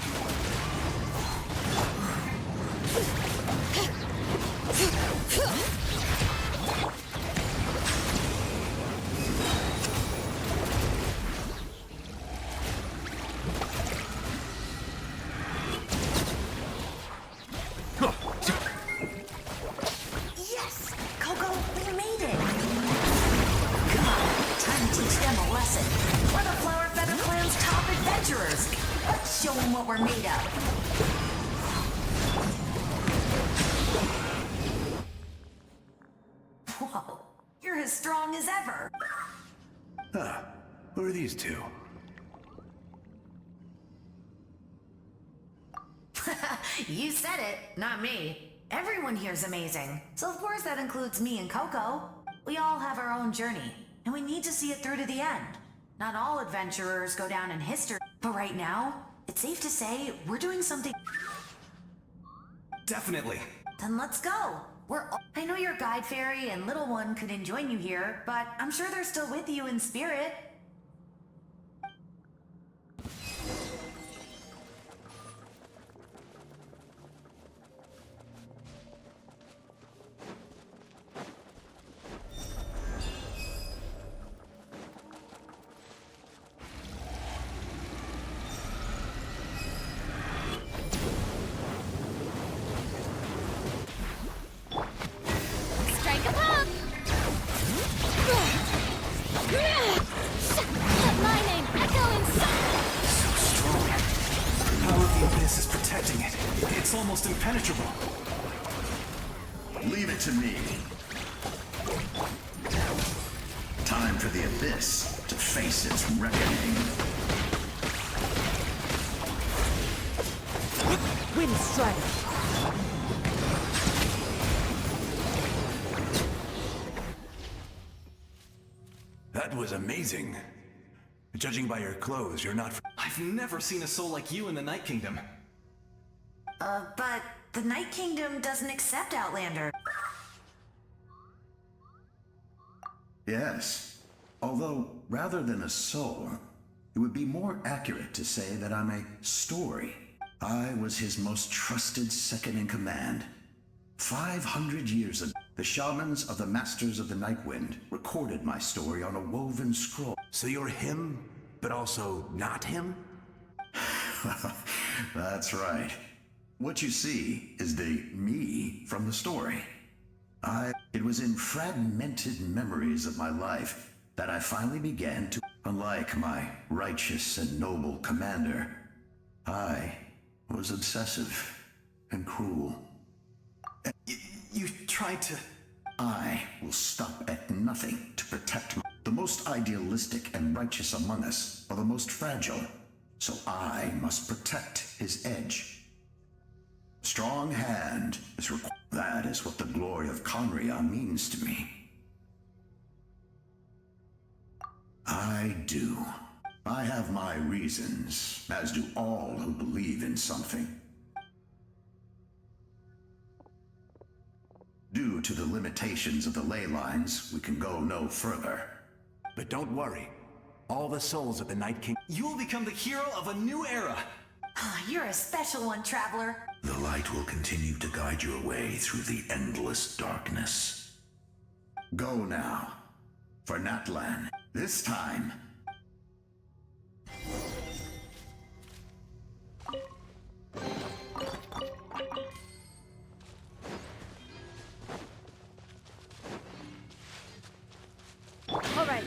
Yes! Coco, we made it! God, time to teach them a lesson. We're the Flower Feather Clan's top adventurers. Let's show them what we're made of. Whoa, you're as strong as ever. Huh. Who are these two? You said it, not me. Everyone here's amazing. So of course that includes me and Coco. We all have our own journey, and we need to see it through to the end. Not all adventurers go down in history, but right now, it's safe to say we're doing something. Definitely. Then let's go. I know your guide fairy and little one couldn't join you here, but I'm sure they're still with you in spirit. almost impenetrable. Leave it to me. Time for the abyss to face its reckoning. Wind Strider! That was amazing. Judging by your clothes, you're not... I've never seen a soul like you in the Night Kingdom. But the Night Kingdom doesn't accept Outlander. Yes. Although, rather than a soul, it would be more accurate to say that I'm a story. I was his most trusted second-in-command. 500 years ago, the shamans of the Masters of the Night Wind recorded my story on a woven scroll. So you're him, but also not him? That's right. What you see is the me from the story. It was in fragmented memories of my life that I finally began to... Unlike my righteous and noble commander, I was obsessive and cruel. You tried to... I will stop at nothing to protect the most idealistic and righteous among us are the most fragile, so I must protect his edge. Strong hand is required. That is what the glory of Conria means to me. I do. I have my reasons, as do all who believe in something. Due to the limitations of the ley lines, we can go no further. But don't worry. All the souls of the Night King... You will become the hero of a new era! You're a special one, Traveler. The light will continue to guide your way through the endless darkness. Go now. For Natlan. This time... All right.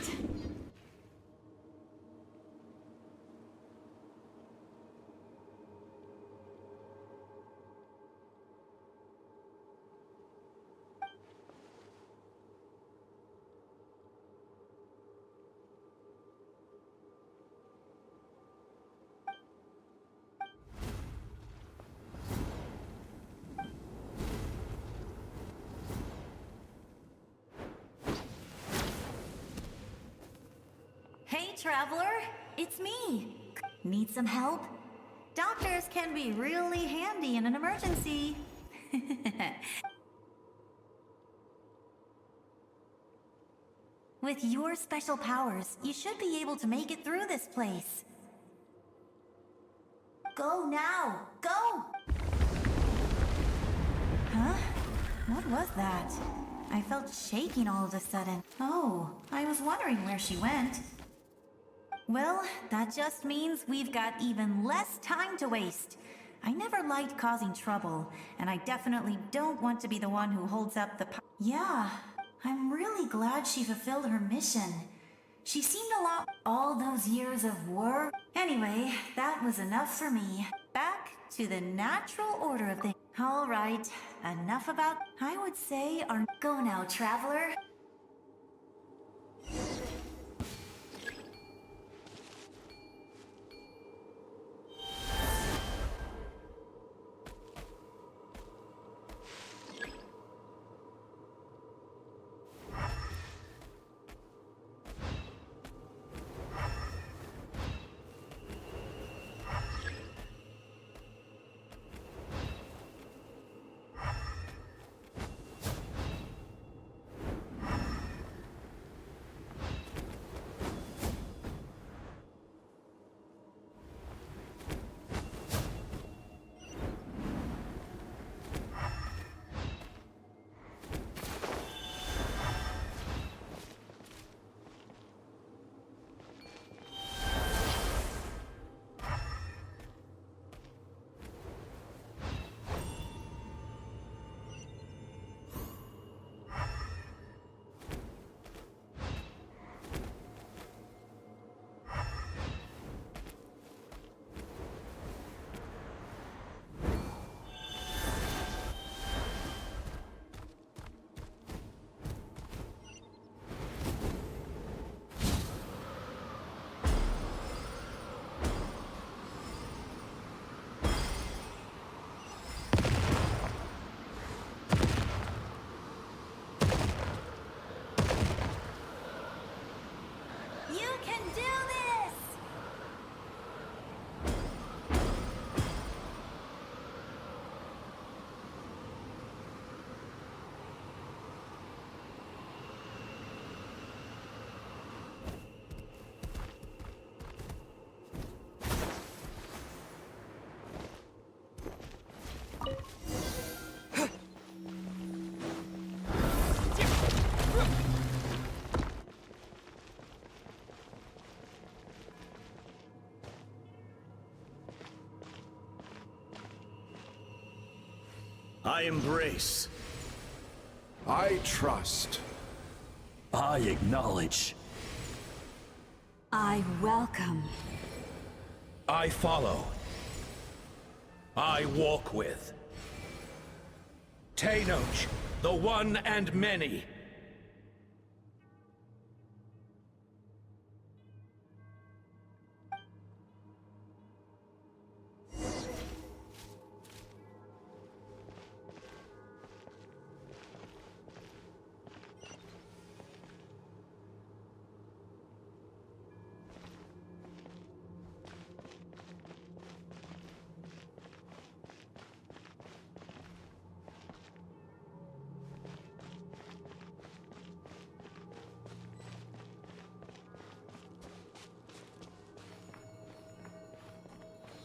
Hey, Traveler, it's me. Need some help? Doctors can be really handy in an emergency. With your special powers, you should be able to make it through this place. Go now! Go! Huh? What was that? I felt shaking all of a sudden. Oh, I was wondering where she went. Well, that just means we've got even less time to waste. I never liked causing trouble, and I definitely don't want to be the one who holds up the Yeah, I'm really glad she fulfilled her mission. She seemed a lot... All those years of work... Anyway, that was enough for me. Back to the natural order of things. All right, enough about... I would say our... Go now, Traveler. I embrace. I trust. I acknowledge. I welcome. I follow. I walk with. Tenoch, the one and many.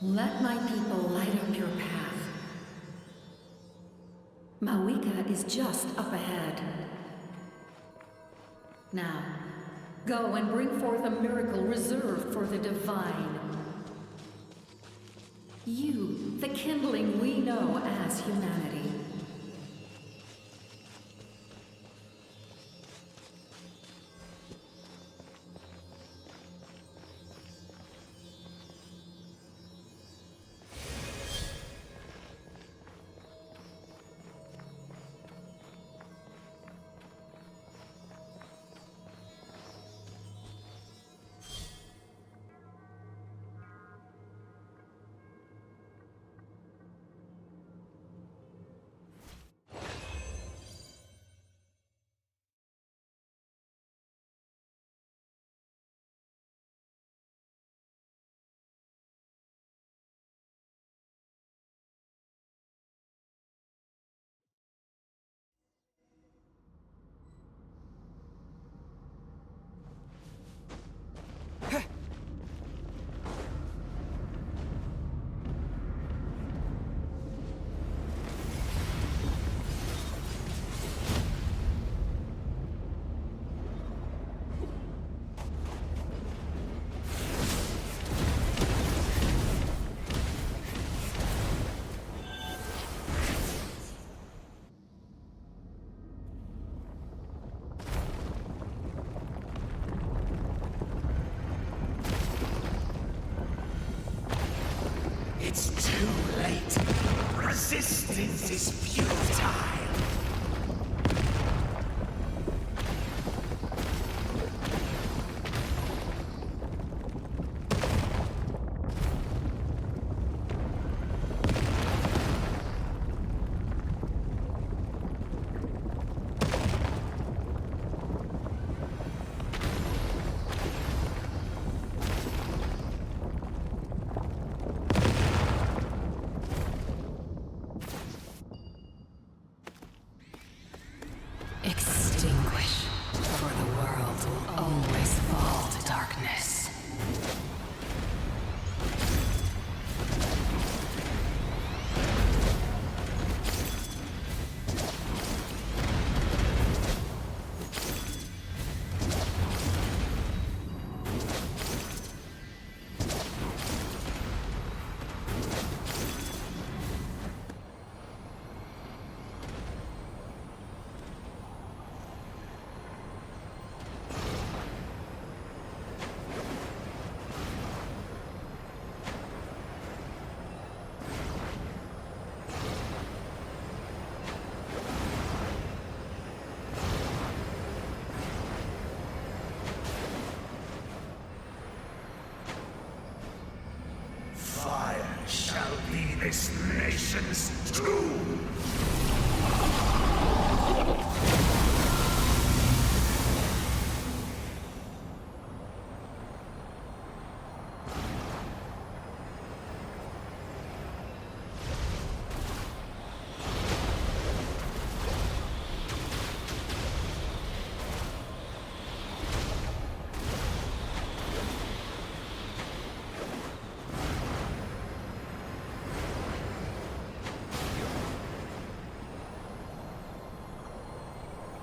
Let my people light up your path. Mawika is just up ahead. Now, go and bring forth a miracle reserved for the divine. You, the kindling we know as humanity. It's too late. Resistance is futile. Extinguish, for the world will always fall to darkness. Fire shall be this nation's tomb.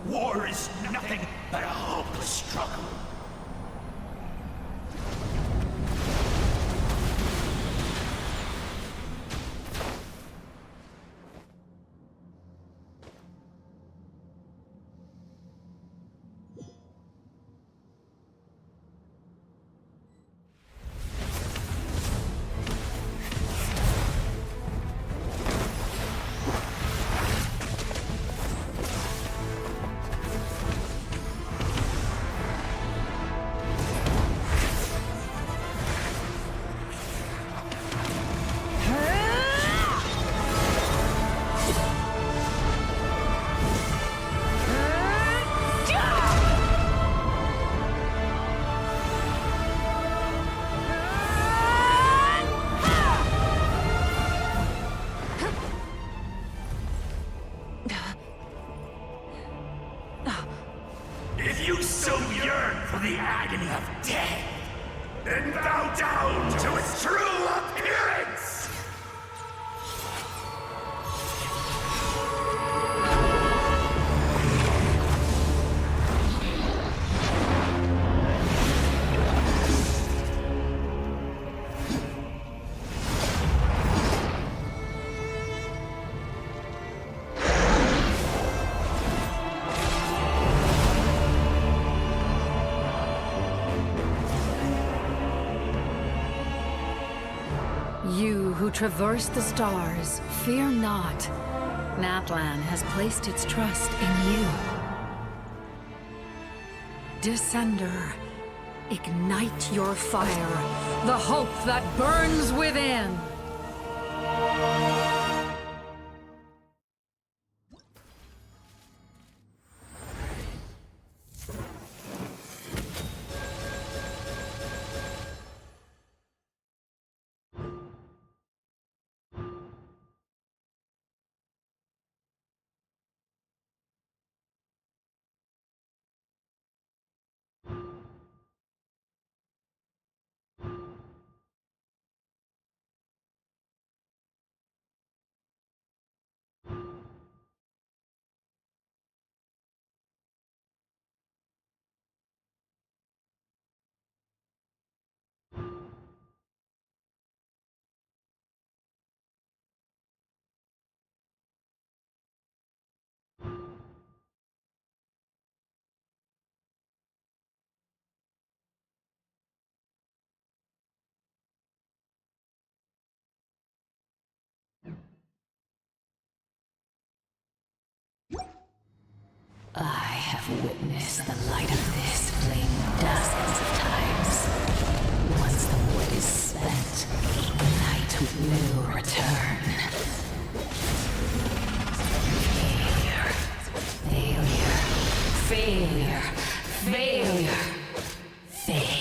War is nothing but a hopeless struggle. If you so yearn for the agony of death, then bow down to its true appearance! You who traverse the stars, fear not. Natlan has placed its trust in you. Descender, ignite your fire, the hope that burns within. I have witnessed the light of this flame dozens of times. Once the wood is spent, the night will return. Failure, failure, failure.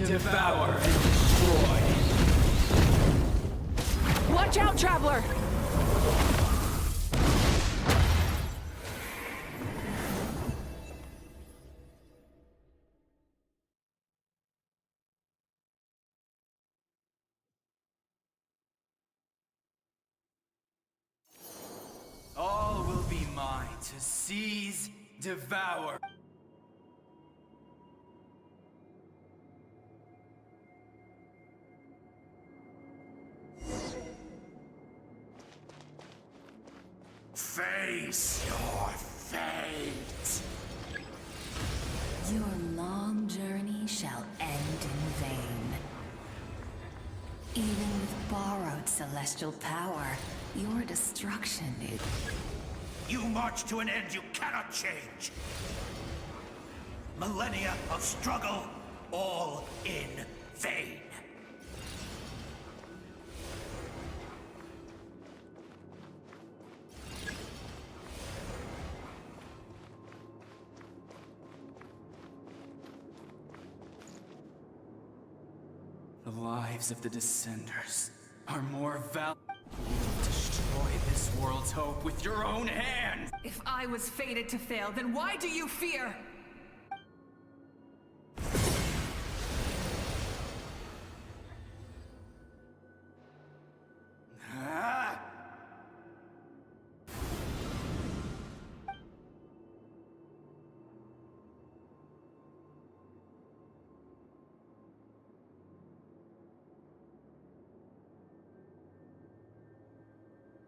Devour and destroy. Watch out, Traveler! All will be mine to seize, devour. Face your fate! Your long journey shall end in vain. Even with borrowed celestial power, your destruction is... You march to an end you cannot change. Millennia of struggle, all in vain. The lives of the Descenders are more valuable. Destroy this world's hope with your own hands! If I was fated to fail, then why do you fear?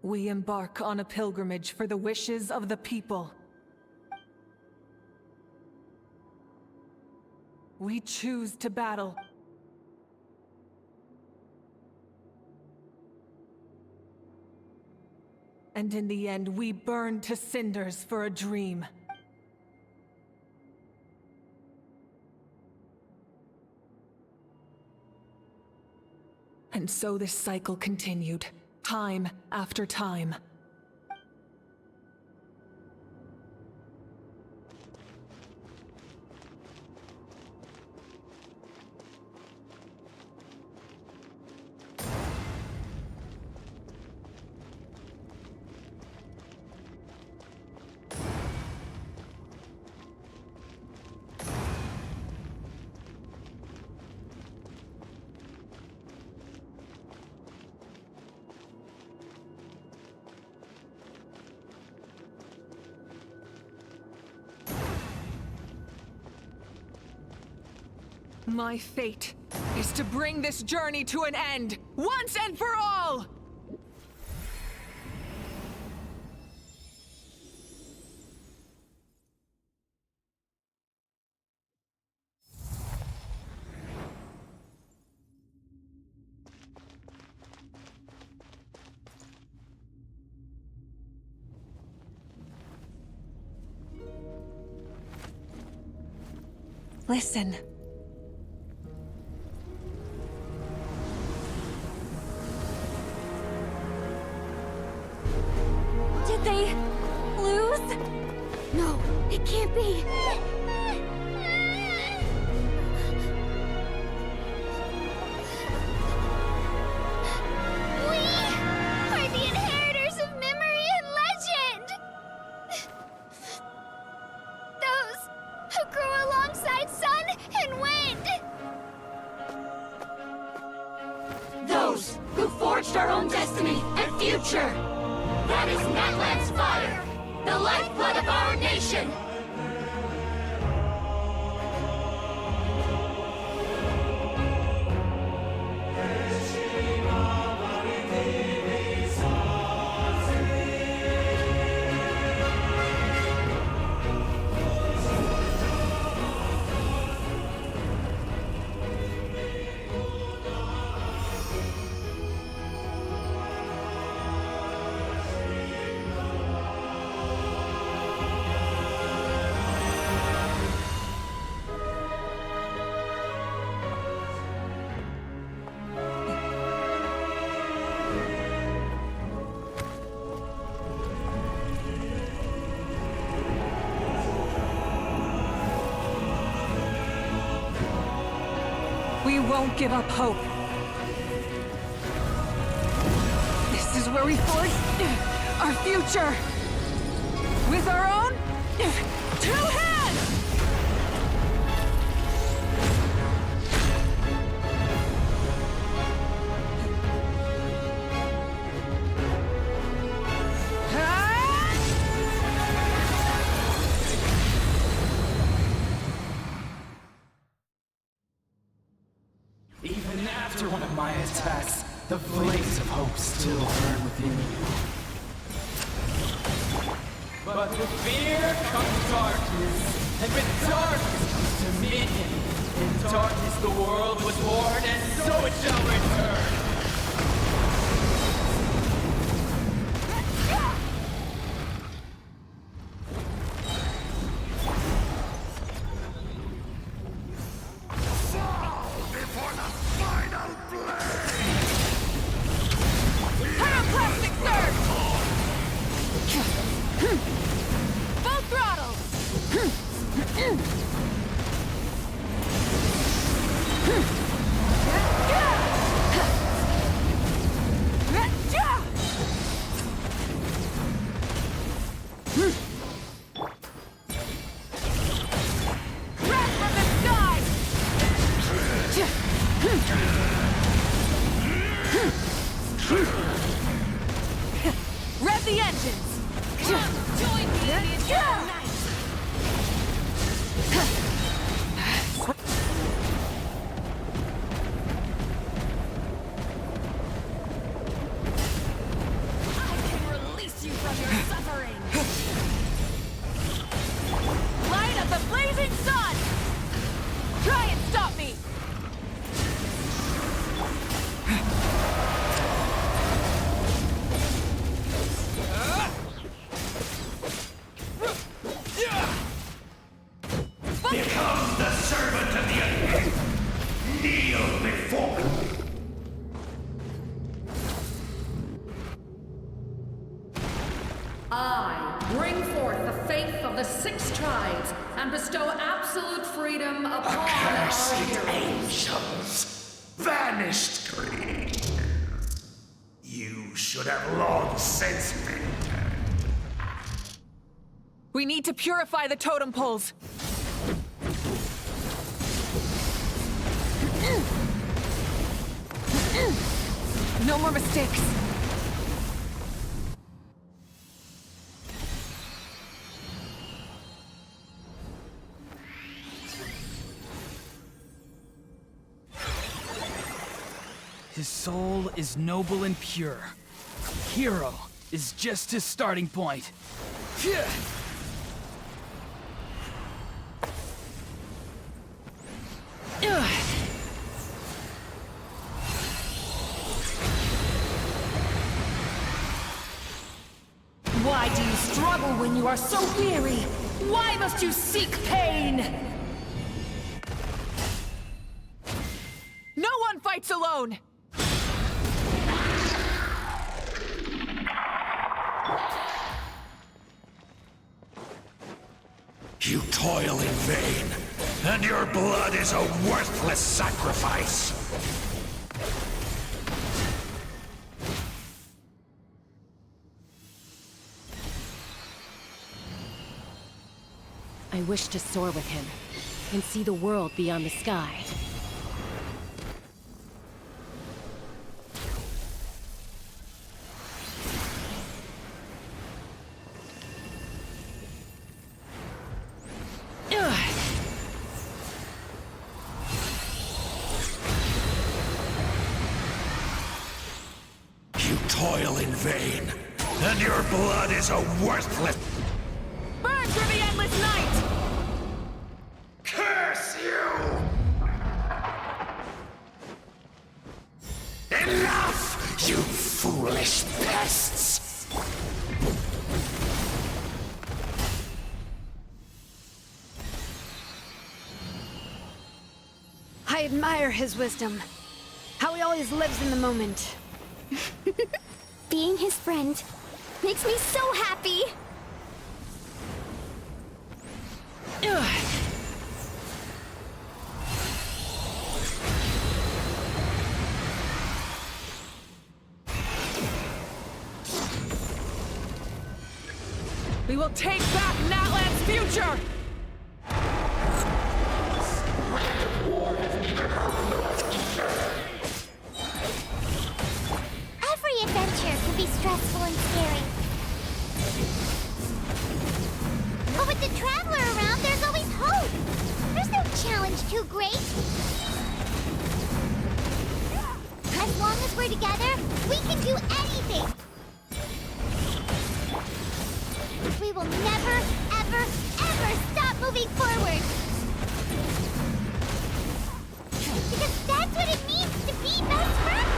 we embark on a pilgrimage for the wishes of the people. We choose to battle. And in the end, we burn to cinders for a dream. And so this cycle continued, time after time. My fate is to bring this journey to an end, once and for all! Listen. Did they lose? No, it can't be. We are the inheritors of memory and legend. Those who grew alongside sun and wind. Those who forged our own destiny and future. That is Natlan's fire, the lifeblood of our nation! We won't give up hope. This is where we forge our future. With our own 2 hands! Even after one of my attacks, the flames of hope still burn within you. But with fear comes darkness, and with darkness comes dominion. In darkness the world was born, and so it shall return. before. I bring forth the faith of the 6 tribes and bestow absolute freedom upon our Accursed heroes. angels, vanished creatures. You should have long since been turned. We need to purify the totem poles. No more mistakes. His soul is noble and pure. Hero is just his starting point. Phew. Ugh. Why do you struggle when you are so weary? Why must you seek pain? No one fights alone! You toil in vain, and your blood is a worthless sacrifice. I wish to soar with him and see the world beyond the sky. You toil in vain, and your blood is a worthless... Burn through the endless night! Curse you! Enough, you foolish pests! I admire his wisdom. How he always lives in the moment. Being his friend makes me so happy! We will take back Natlan's future! Every adventure can be stressful and scary. But with the Traveler around, there's always hope! There's no challenge too great! As long as we're together, we can do anything! We will never, ever, ever stop moving forward! Because that's what it means to be best friends!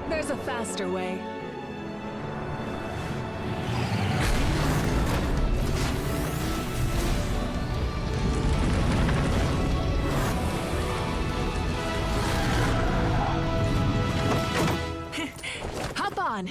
There's a faster way. Hop on!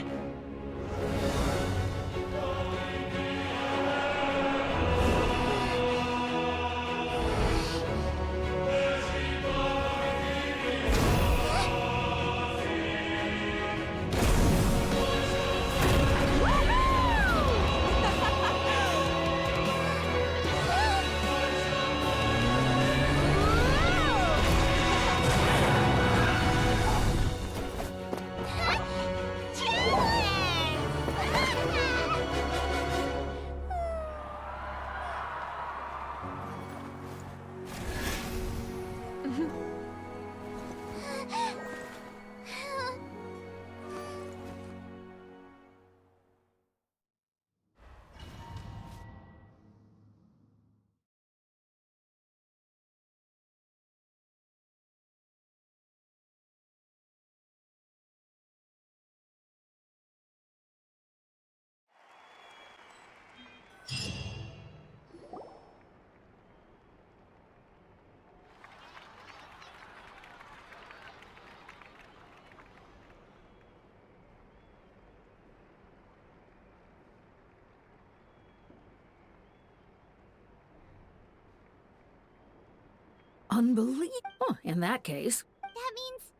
Unbelievable. Oh, in that case. That means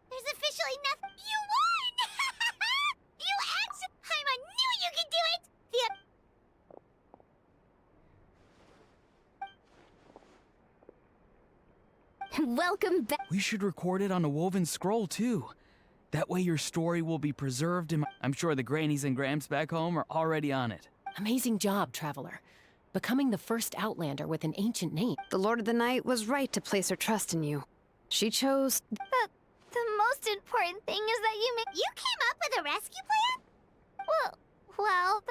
there's officially nothing. You won! You actually. I knew you could do it! Welcome back. We should record it on a woven scroll, too. That way your story will be preserved in I'm sure the grannies and gramps back home are already on it. Amazing job, Traveler. Becoming the first Outlander with an ancient name. The Lord of the Night was right to place her trust in you. She chose... The most important thing is that you came up with a rescue plan? Well...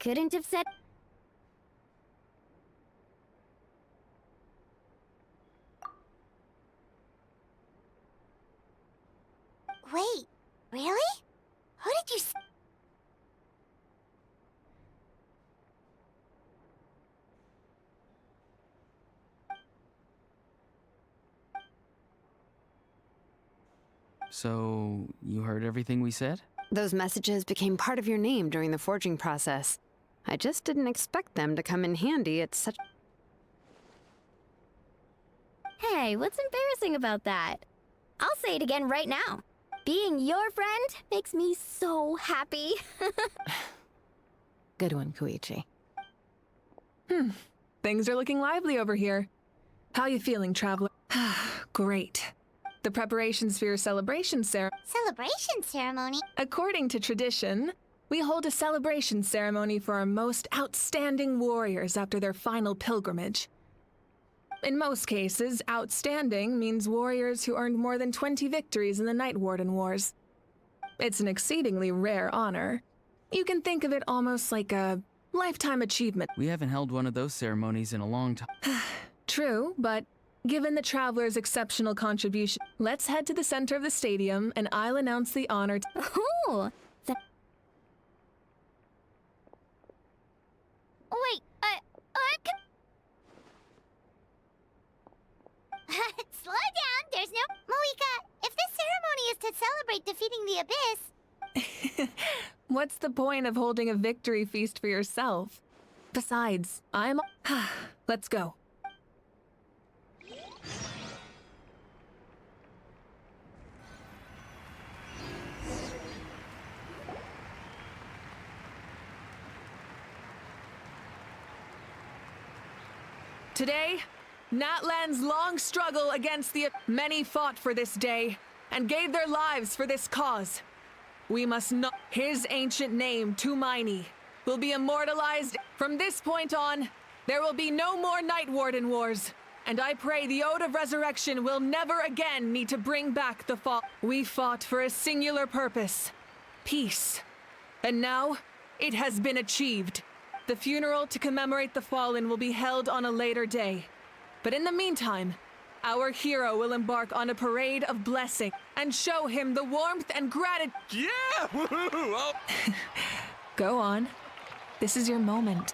Couldn't have said... Wait, really? Who did you... So, you heard everything we said? Those messages became part of your name during the forging process. I just didn't expect them to come in handy at such... Hey, what's embarrassing about that? I'll say it again right now. Being your friend makes me so happy. Good one, Koichi. Things are looking lively over here. How you feeling, Traveler? Great. The preparations for your celebration ceremony. Celebration ceremony? According to tradition, we hold a celebration ceremony for our most outstanding warriors after their final pilgrimage. In most cases, outstanding means warriors who earned more than 20 victories in the Night Warden Wars. It's an exceedingly rare honor. You can think of it almost like a lifetime achievement. We haven't held one of those ceremonies in a long time. True, but given the Traveler's exceptional contribution, let's head to the center of the stadium and I'll announce the honor to— Ooh! Wait, slow down, there's no... Moika, if this ceremony is to celebrate defeating the Abyss... What's the point of holding a victory feast for yourself? Besides, I'm... Let's go. Today, Natlan's long struggle against the... Many fought for this day, and gave their lives for this cause. We must not... His ancient name, Tumaini, will be immortalized. From this point on, there will be no more Night Warden Wars, and I pray the Ode of Resurrection will never again need to bring back the fall. We fought for a singular purpose, peace. And now, it has been achieved. The funeral to commemorate the fallen will be held on a later day. But in the meantime, our hero will embark on a parade of blessing and show him the warmth and gratitude. Yeah! Woohoo! Go on. This is your moment.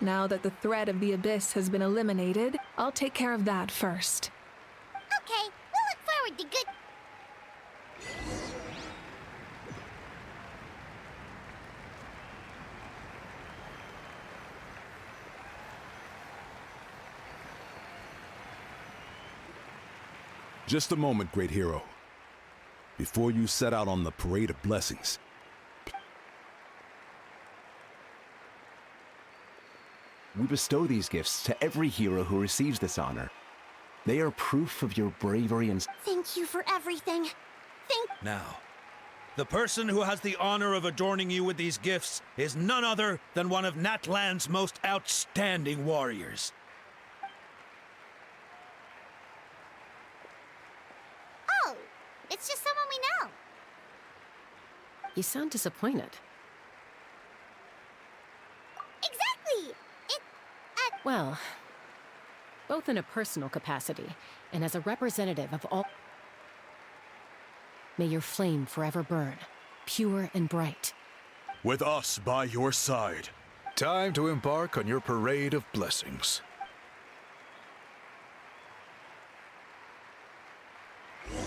Now that the threat of the Abyss has been eliminated, I'll take care of that first. Okay, we'll look forward to good... Just a moment, great hero. Before you set out on the parade of blessings, we bestow these gifts to every hero who receives this honor. They are proof of your bravery and... Thank you for everything. Now, the person who has the honor of adorning you with these gifts is none other than one of Natlan's most outstanding warriors. Oh, it's just someone we know. You sound disappointed. Exactly! Well, both in a personal capacity and as a representative of all... May your flame forever burn, pure and bright. with us by your side. Time to embark on your parade of blessings. Hey,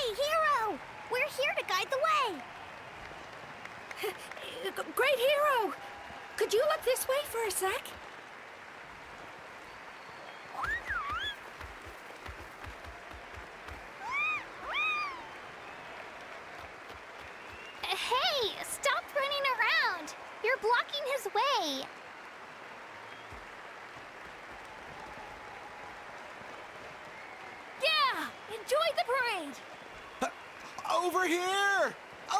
hero! We're here to guide Great hero! Could you look this way for a sec? Hey, stop running around! You're blocking his way! Yeah! Enjoy the parade! Over here!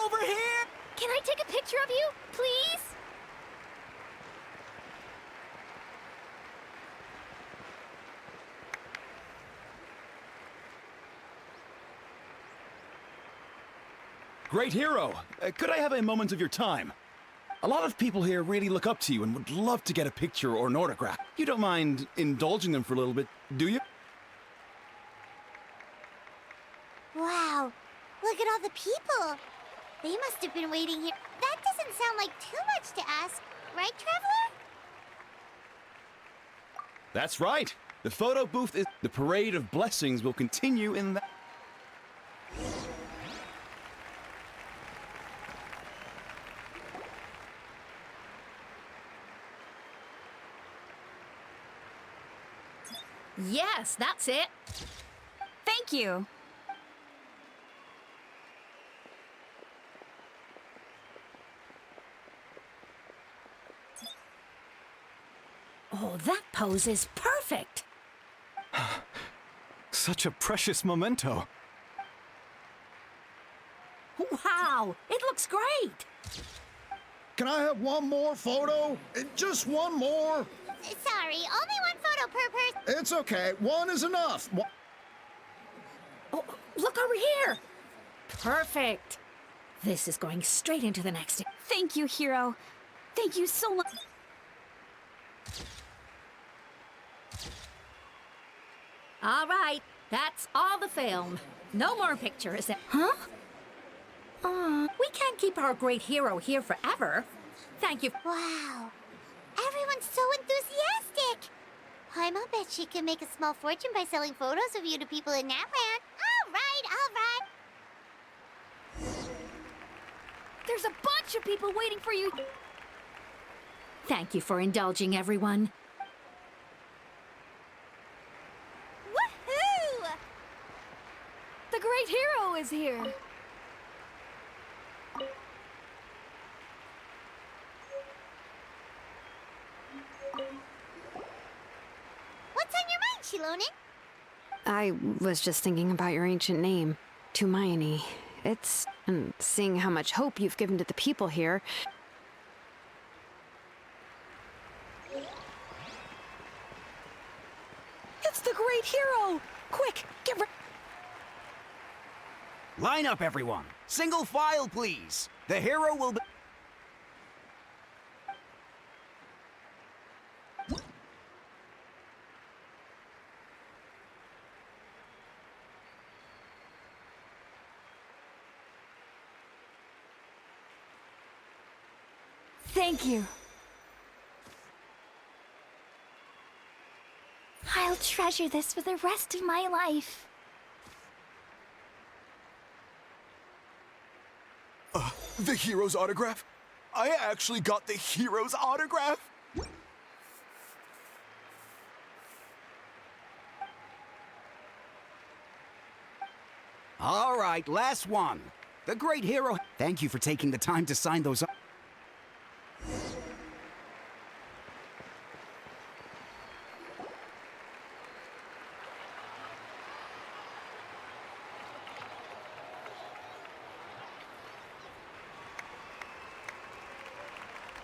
Over here! Can I take a picture of you, please? Great hero! Could I have a moment of your time? A lot of people here really look up to you and would love to get a picture or an autograph. You don't mind indulging them for a little bit, do you? Wow, look at all the people. They must have been waiting here. That doesn't sound like too much to ask, right, Traveler? That's right. The photo booth is... The parade of blessings will continue in that... Yes, that's it. Thank you. Oh, that pose is perfect. Such a precious memento. Wow, it looks great. Can I have one more photo? Just one more? Sorry, only one photo per person. It's okay. One is enough. Oh, look over here. Perfect. This is going straight into the next. Thank you, hero. Thank you so much. All right, that's all the film. No more pictures. Huh? We can't keep our great hero here forever. Thank you. Wow, everyone's so enthusiastic. I'll bet she can make a small fortune by selling photos of you to people in Natland. All right. There's a bunch of people waiting for you. Thank you for indulging, everyone. Woohoo! The great hero is here. What's on your mind, Shilonen? I was just thinking about your ancient name, Tumayani. And seeing how much hope you've given to the people here. It's the great hero! Quick, get ready! Line up, everyone. Single file, please. The hero will be... Thank you. I'll treasure this for the rest of my life. The hero's autograph? I actually got the hero's autograph? All right, last one. The great hero... Thank you for taking the time to sign those...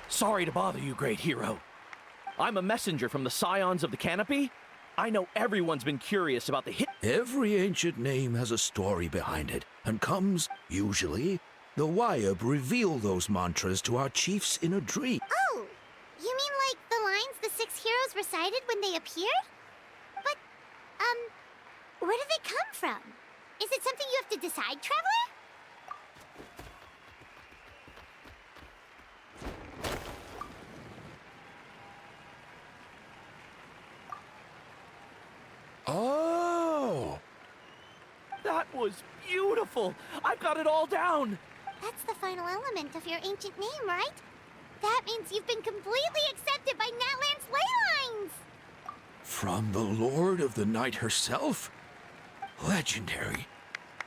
Sorry to bother you, great hero. I'm a messenger from the Scions of the Canopy. I know everyone's been curious about the Every ancient name has a story behind it, and comes, usually, the Wyab reveal those mantras to our chiefs in a dream. Oh, you mean like the lines the 6 heroes recited when they appeared? But, where do they come from? Is it something you have to decide, Traveler? Oh! That was beautiful! I've got it all down! That's the final element of your ancient name, right? That means you've been completely accepted by Natlan's ley lines! From the Lord of the Night herself? Legendary.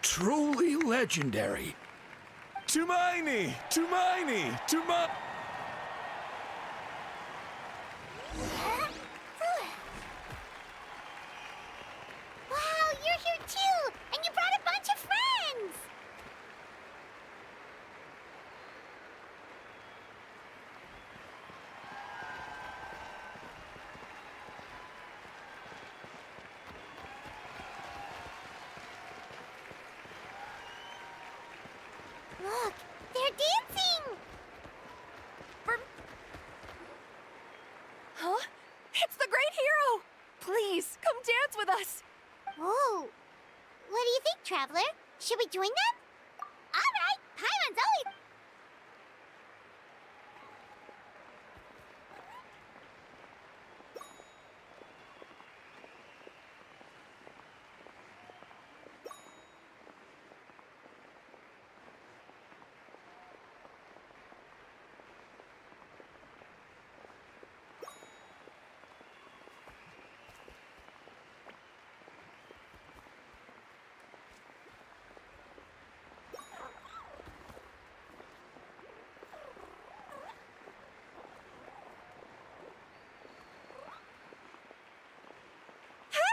Truly legendary. Tumaini! Tumaini! Tuma... Wow, you're here too! And you brought a bunch of friends! Look, they're dancing! Huh? It's the great hero! Please, come dance with us! Whoa! What do you think, Traveler? Should we join them? Alright, Paimon's always...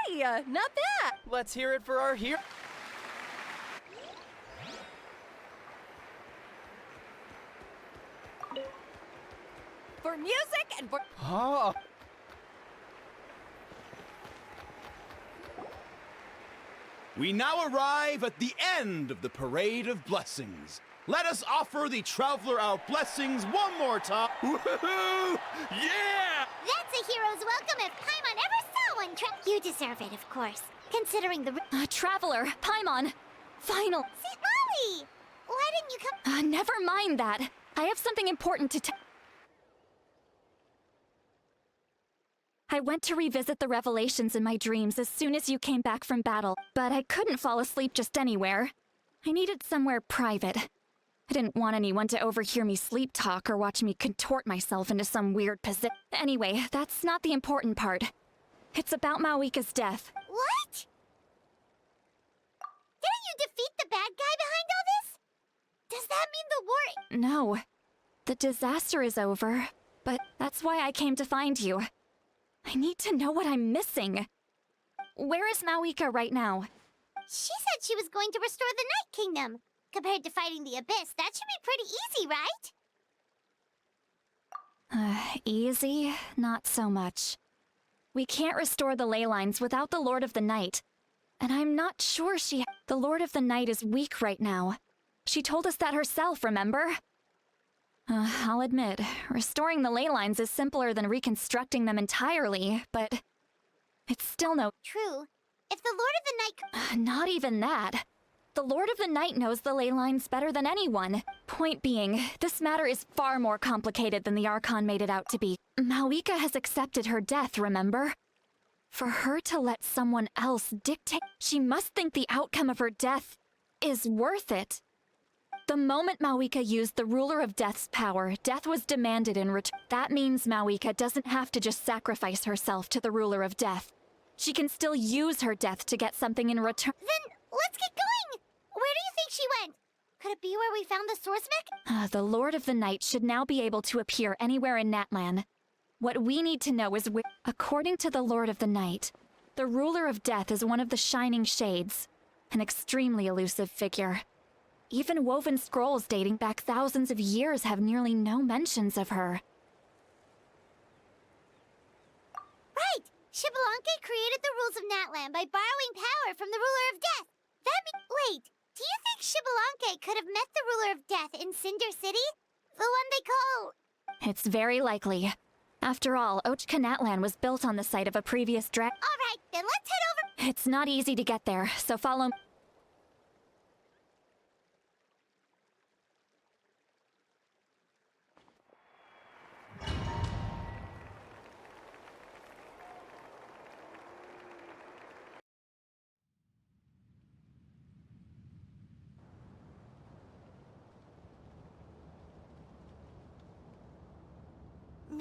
Hey, not bad! Let's hear it for our hero. For music and for... Oh. We now arrive at the end of the Parade of Blessings. Let us offer the traveler our blessings one more time. Woohoo! Yeah! That's a hero's welcome if Paimon ever saw one, You deserve it, of course, considering the... Traveler, Paimon, final. See, Molly! Why didn't you come... Never mind that. I have something important to tell. I went to revisit the revelations in my dreams as soon as you came back from battle, but I couldn't fall asleep just anywhere. I needed somewhere private. I didn't want anyone to overhear me sleep talk or watch me contort myself into some weird position. Anyway, that's not the important part. It's about Mawika's death. What? Didn't you defeat the bad guy behind all this? Does that mean the war... No. The disaster is over, but that's why I came to find you. I need to know what I'm missing. Where is Mawika right now? She said she was going to restore the Night Kingdom. Compared to fighting the Abyss, that should be pretty easy, right? Easy? Not so much. We can't restore the ley lines without the Lord of the Night. And I'm not sure she... The Lord of the Night is weak right now. She told us that herself, remember? I'll admit, restoring the ley lines is simpler than reconstructing them entirely, but... It's still no... True. If the Lord of the Night... Not even that. The Lord of the Night knows the ley lines better than anyone. Point being, this matter is far more complicated than the Archon made it out to be. Mawika has accepted her death, remember? For her to let someone else dictate... She must think the outcome of her death is worth it. The moment Mawika used the Ruler of Death's power, death was demanded in return. That means Mawika doesn't have to just sacrifice herself to the Ruler of Death. She can still use her death to get something in return. Then, let's get going! Where do you think she went? Could it be where we found the Source Mech? The Lord of the Night should now be able to appear anywhere in Natlan. What we need to know is where... According to the Lord of the Night, the Ruler of Death is one of the Shining Shades, an extremely elusive figure. Even woven scrolls dating back thousands of years have nearly no mentions of her. Right! Xbalanque created the rules of Natlan by borrowing power from the Ruler of Death. That means... Wait, do you think Xbalanque could have met the Ruler of Death in Cinder City? The one they call... It's very likely. After all, Ochka Natlan was built on the site of a previous Alright, then let's head over... It's not easy to get there, so follow...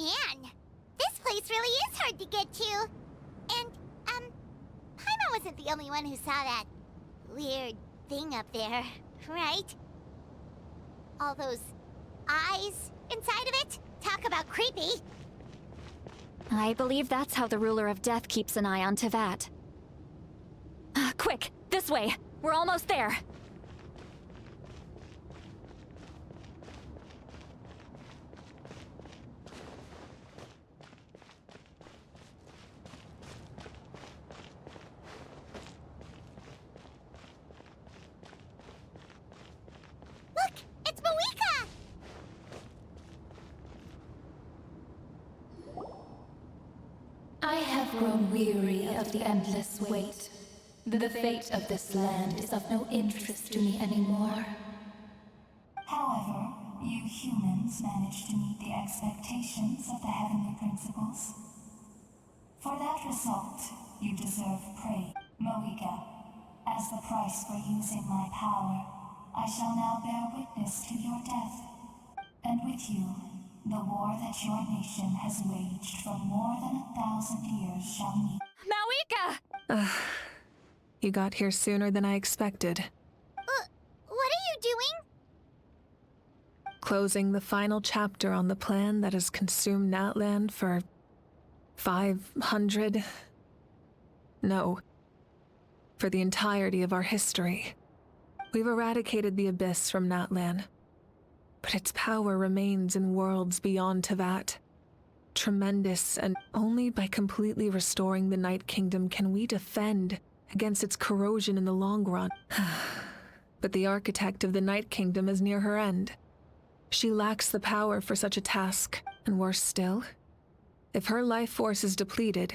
man, this place really is hard to get to. And, Paimon wasn't the only one who saw that weird thing up there, right? All those eyes inside of it? Talk about creepy. I believe that's how the ruler of death keeps an eye on Tevat. Quick, this way. We're almost there. Look, it's Mawika! I have grown weary of the endless wait. The fate of this land is of no interest to me anymore. However, you humans managed to meet the expectations of the heavenly principles. For that result, you deserve praise. Mawika, as the price for using my power, I shall now bear witness to your death. And with you, the war that your nation has waged for more than 1,000 years shall meet. Mawika! You got here sooner than I expected. What are you doing? Closing the final chapter on the plan that has consumed Natlan for 500... No. For the entirety of our history. We've eradicated the Abyss from Natlan. But its power remains in worlds beyond Tevat. Tremendous, and only by completely restoring the Night Kingdom can we defend against its corrosion in the long run. But the architect of the Night Kingdom is near her end. She lacks the power for such a task, and worse still, if her life force is depleted,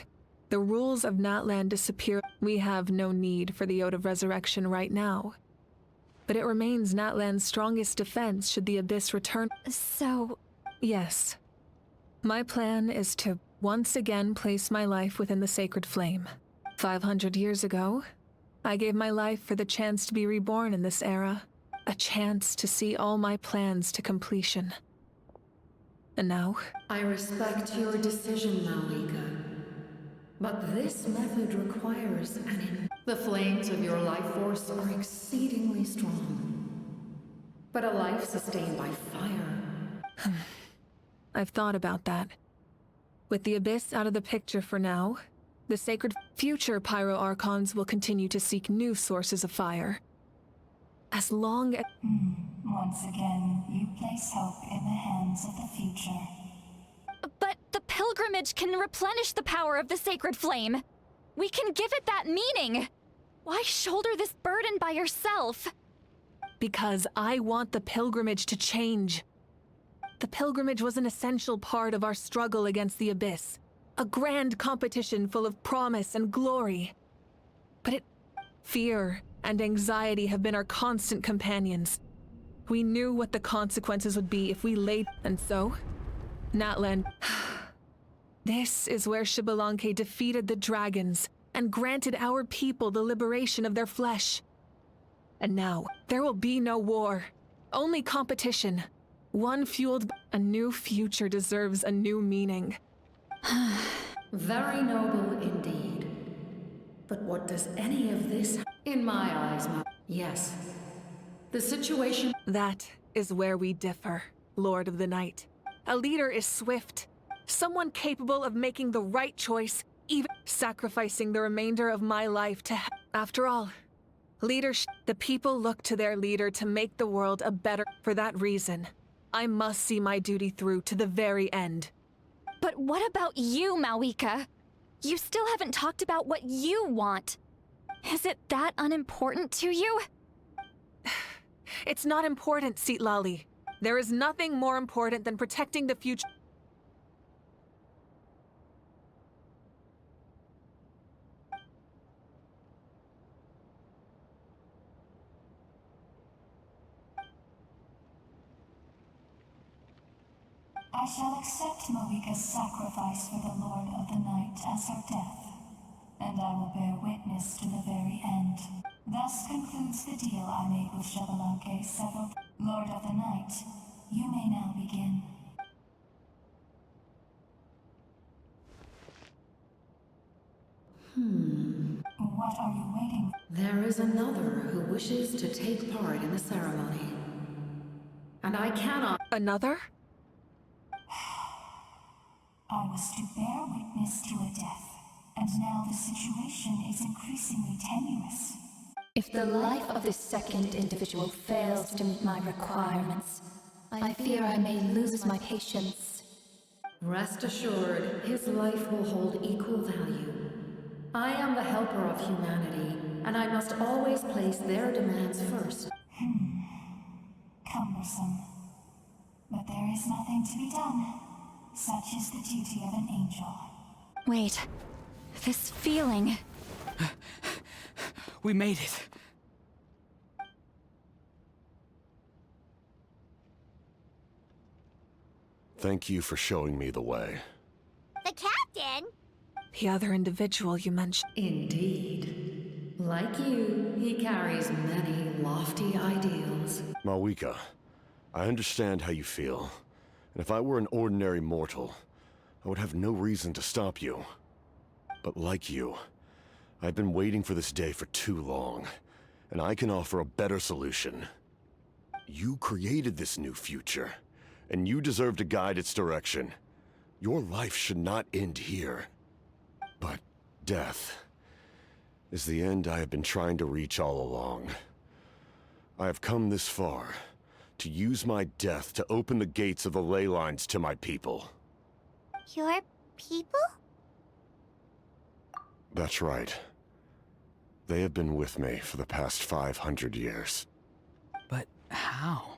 the rules of Natlan disappear. We have no need for the Ode of Resurrection right now. But it remains Natlan's strongest defense should the Abyss return. So... Yes. My plan is to once again place my life within the sacred flame. 500 years ago, I gave my life for the chance to be reborn in this era. A chance to see all my plans to completion. And now... I respect your decision, Mawika. But this method requires The flames of your life force are exceedingly strong. But a life sustained by fire... I've thought about that. With the Abyss out of the picture for now, the sacred future Pyro-Archons will continue to seek new sources of fire. As long as... Once again, you place hope in the hands of the future. But the pilgrimage can replenish the power of the sacred flame. We can give it that meaning. Why shoulder this burden by yourself? Because I want the pilgrimage to change. The pilgrimage was an essential part of our struggle against the Abyss. A grand competition full of promise and glory. But fear and anxiety have been our constant companions. We knew what the consequences would be if we laid... And so, Natlan... This is where Xbalanque defeated the dragons and granted our people the liberation of their flesh. And now, there will be no war. Only competition. One fueled by... A new future deserves a new meaning. Very noble indeed. But what does any of this... In my eyes, yes. The situation... That is where we differ, Lord of the Night. A leader is swift. Someone capable of making the right choice, even sacrificing the remainder of my life to... After all, leadership... The people look to their leader to make the world a better... For that reason, I must see my duty through to the very end. But what about you, Mawika? You still haven't talked about what you want. Is it that unimportant to you? It's not important, Citlali. There is nothing more important than protecting the future. I shall accept Mawika's sacrifice for the Lord of the Night as her death, and I will bear witness to the very end. Thus concludes the deal I made with Xbalanque several... Lord of the Night, you may now begin. What are you waiting for? There is another who wishes to take part in the ceremony. And I cannot... Another? I was to bear witness to a death, and now the situation is increasingly tenuous. If the life of this second individual fails to meet my requirements, I fear I may lose my patience. Rest assured, his life will hold equal value. I am the helper of humanity, and I must always place their demands first. Cumbersome. But there is nothing to be done. Such is the duty of an angel. Wait. This feeling. We made it. Thank you for showing me the way. The captain? The other individual you mentioned. Indeed. Like you, he carries many lofty ideals. Malwika, I understand how you feel. And if I were an ordinary mortal, I would have no reason to stop you. But like you, I've been waiting for this day for too long, and I can offer a better solution. You created this new future, and you deserve to guide its direction. Your life should not end here. But death is the end I have been trying to reach all along. I have come this far to use my death to open the gates of the ley lines to my people. Your people? That's right. They have been with me for the past 500 years. But how?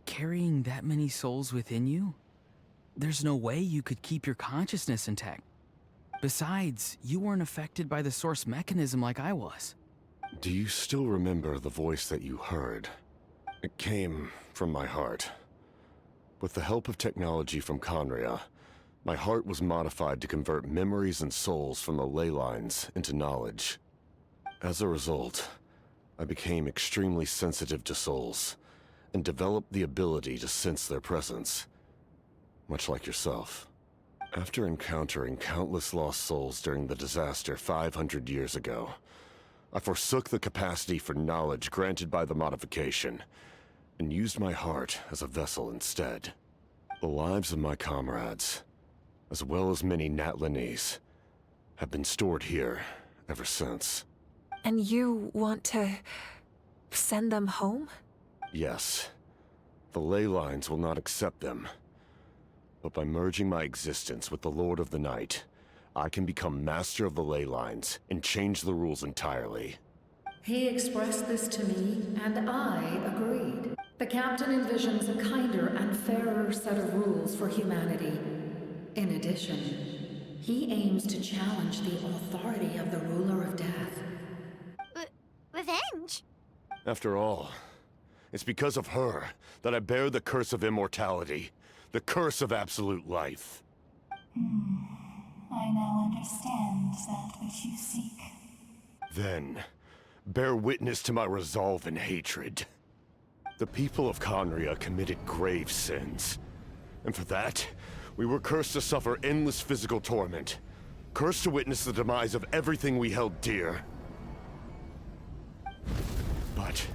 Carrying that many souls within you? There's no way you could keep your consciousness intact. Besides, you weren't affected by the source mechanism like I was. Do you still remember the voice that you heard? It came from my heart. With the help of technology from Conria, my heart was modified to convert memories and souls from the ley lines into knowledge. As a result, I became extremely sensitive to souls, and developed the ability to sense their presence, much like yourself. After encountering countless lost souls during the disaster 500 years ago, I forsook the capacity for knowledge granted by the modification, and used my heart as a vessel instead. The lives of my comrades, as well as many Natlanese, have been stored here ever since. And you want to send them home? Yes. The ley lines will not accept them. But by merging my existence with the Lord of the Night, I can become master of the ley lines and change the rules entirely. He expressed this to me, and I agreed. The captain envisions a kinder and fairer set of rules for humanity. In addition, he aims to challenge the authority of the ruler of death. Revenge? After all, it's because of her that I bear the curse of immortality, the curse of absolute life. I now understand that which you seek. Then, bear witness to my resolve and hatred. The people of Conria committed grave sins, and for that, we were cursed to suffer endless physical torment, cursed to witness the demise of everything we held dear. But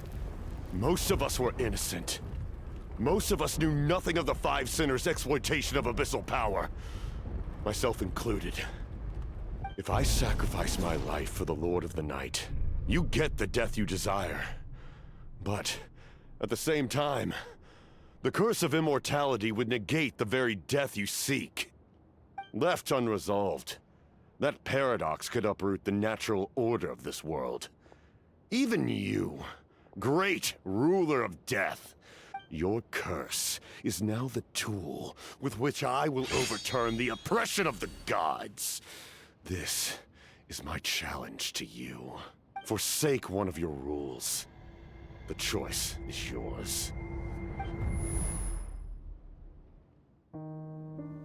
most of us were innocent. Most of us knew nothing of the Five Sinners' exploitation of abyssal power, myself included. If I sacrifice my life for the Lord of the Night, you get the death you desire. But at the same time, the curse of immortality would negate the very death you seek. Left unresolved, that paradox could uproot the natural order of this world. Even you, great ruler of death, your curse is now the tool with which I will overturn the oppression of the gods. This is my challenge to you. Forsake one of your rules. The choice is yours.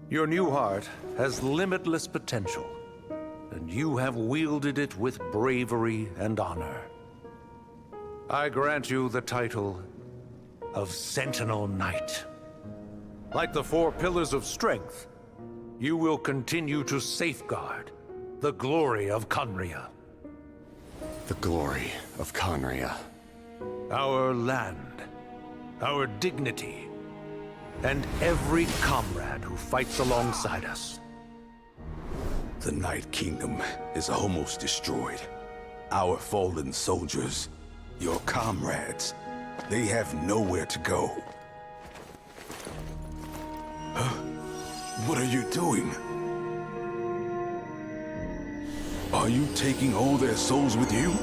Your new heart has limitless potential, and you have wielded it with bravery and honor. I grant you the title of Sentinel Knight. Like the four pillars of strength, you will continue to safeguard, the glory of Conria. The glory of Conria. Our land, our dignity, and every comrade who fights alongside us. The Night Kingdom is almost destroyed. Our fallen soldiers, your comrades, they have nowhere to go. Huh? What are you doing? Are you taking all their souls with you?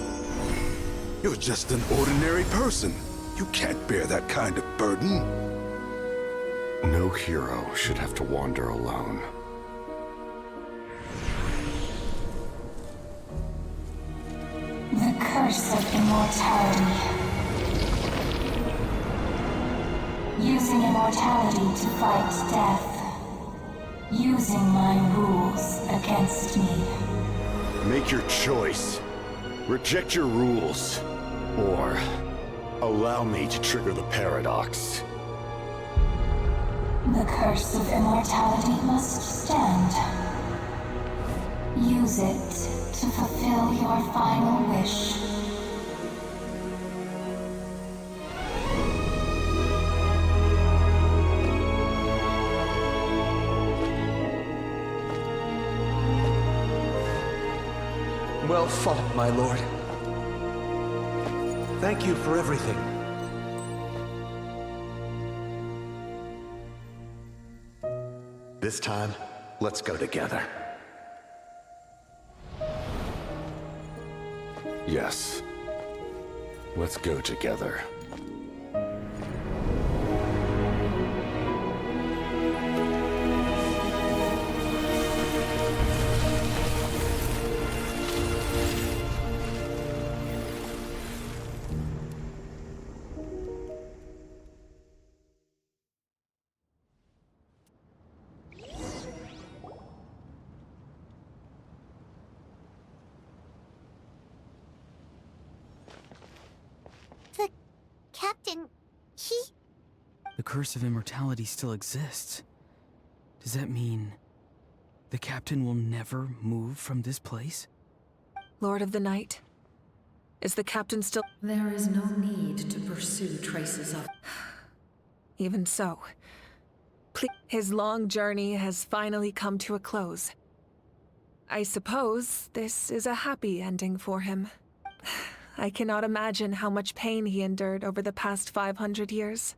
You're just an ordinary person. You can't bear that kind of burden. No hero should have to wander alone. The curse of immortality. Using immortality to fight death. Using my rules against me. Make your choice. Reject your rules. Or allow me to trigger the paradox. The curse of immortality must stand. Use it to fulfill your final wish. Well fought, my lord. Thank you for everything. This time, let's go together. Yes. Let's go together. The captain, he... The curse of immortality still exists. Does that mean the captain will never move from this place? Lord of the Night, is the captain still... There is no need to pursue traces of... Even so, his long journey has finally come to a close. I suppose this is a happy ending for him. I cannot imagine how much pain he endured over the past 500 years.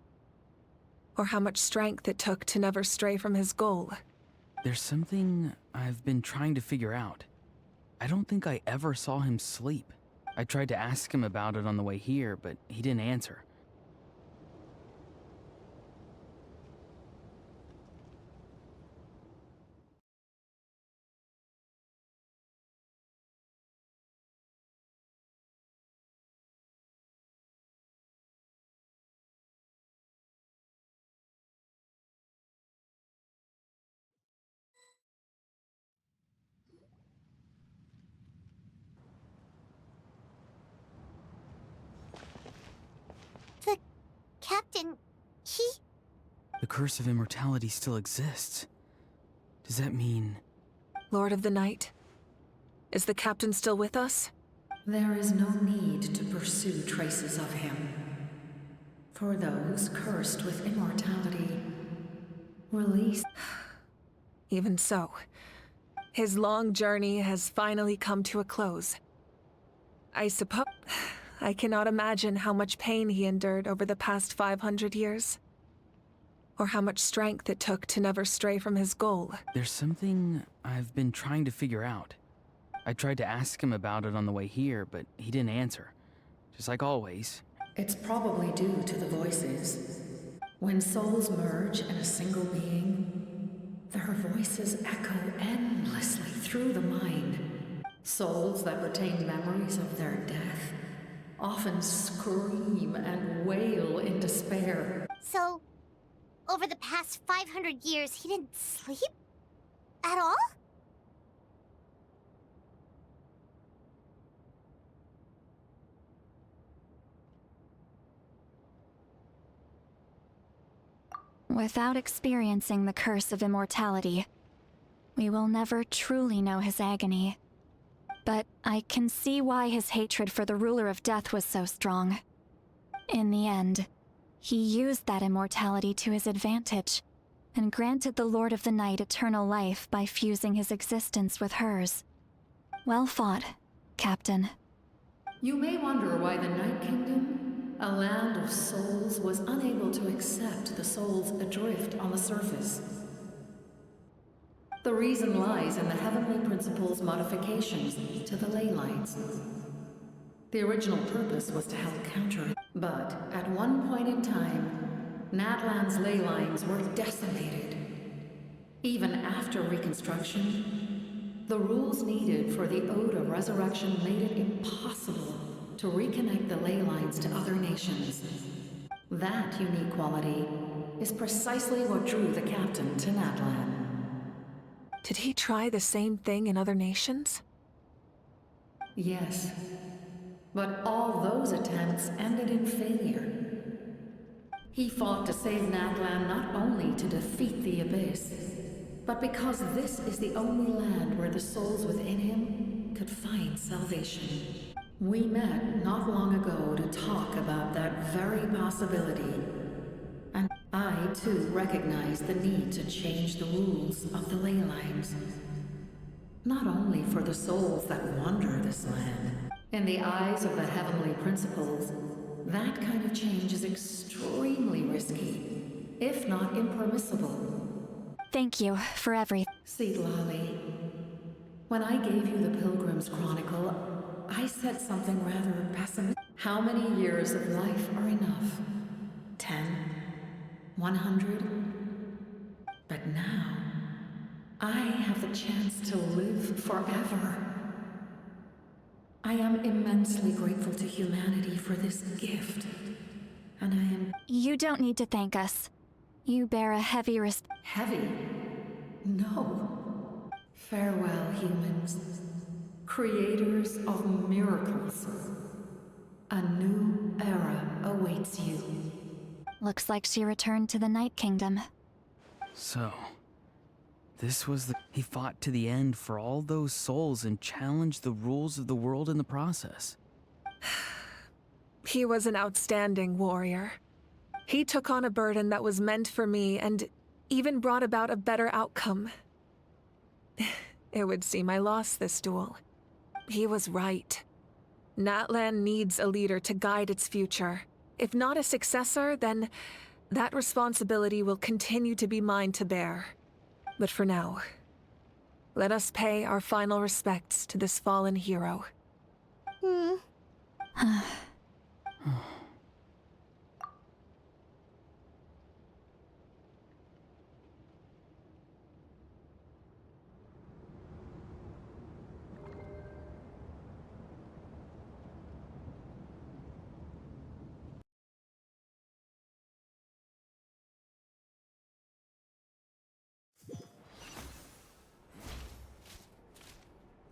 Or how much strength it took to never stray from his goal. There's something I've been trying to figure out. I don't think I ever saw him sleep. I tried to ask him about it on the way here, but he didn't answer. The captain, he... The curse of immortality still exists. Does that mean... Lord of the Night, is the captain still with us? There is no need to pursue traces of him. For those cursed with immortality, release... Even so, his long journey has finally come to a close. I suppose... I cannot imagine how much pain he endured over the past 500 years. Or how much strength it took to never stray from his goal. There's something I've been trying to figure out. I tried to ask him about it on the way here, but he didn't answer. Just like always. It's probably due to the voices. When souls merge in a single being, their voices echo endlessly through the mind. Souls that retain memories of their death often scream and wail in despair. So, over the past 500 years, he didn't sleep? At all? Without experiencing the curse of immortality, we will never truly know his agony. But I can see why his hatred for the ruler of death was so strong. In the end, he used that immortality to his advantage, and granted the Lord of the Night eternal life by fusing his existence with hers. Well fought, Captain. You may wonder why the Night Kingdom, a land of souls, was unable to accept the souls adrift on the surface. The reason lies in the Heavenly Principle's modifications to the ley lines. The original purpose was to help counter it, but at one point in time, Natlan's ley lines were decimated. Even after reconstruction, the rules needed for the Ode of Resurrection made it impossible to reconnect the ley lines to other nations. That unique quality is precisely what drew the captain to Natlan. Did he try the same thing in other nations? Yes, but all those attempts ended in failure. He fought to save Natlan not only to defeat the Abyss, but because this is the only land where the souls within him could find salvation. We met not long ago to talk about that very possibility, and I too recognize the need to change the rules of the ley lines. Not only for the souls that wander this land. In the eyes of the Heavenly Principles, that kind of change is extremely risky, if not impermissible. Thank you for everything. See, Lolly, when I gave you the Pilgrim's Chronicle, I said something rather pessimistic. How many years of life are enough? 10? 100? But now, I have the chance to live forever. I am immensely grateful to humanity for this gift, and I am... You don't need to thank us. You bear a heavy Heavy? No. Farewell, humans. Creators of miracles. A new era awaits you. Looks like she returned to the Night Kingdom. So, this was he fought to the end for all those souls and challenged the rules of the world in the process. He was an outstanding warrior. He took on a burden that was meant for me and even brought about a better outcome. It would seem I lost this duel. He was right. Natlan needs a leader to guide its future. If not a successor, then that responsibility will continue to be mine to bear. But for now, let us pay our final respects to this fallen hero.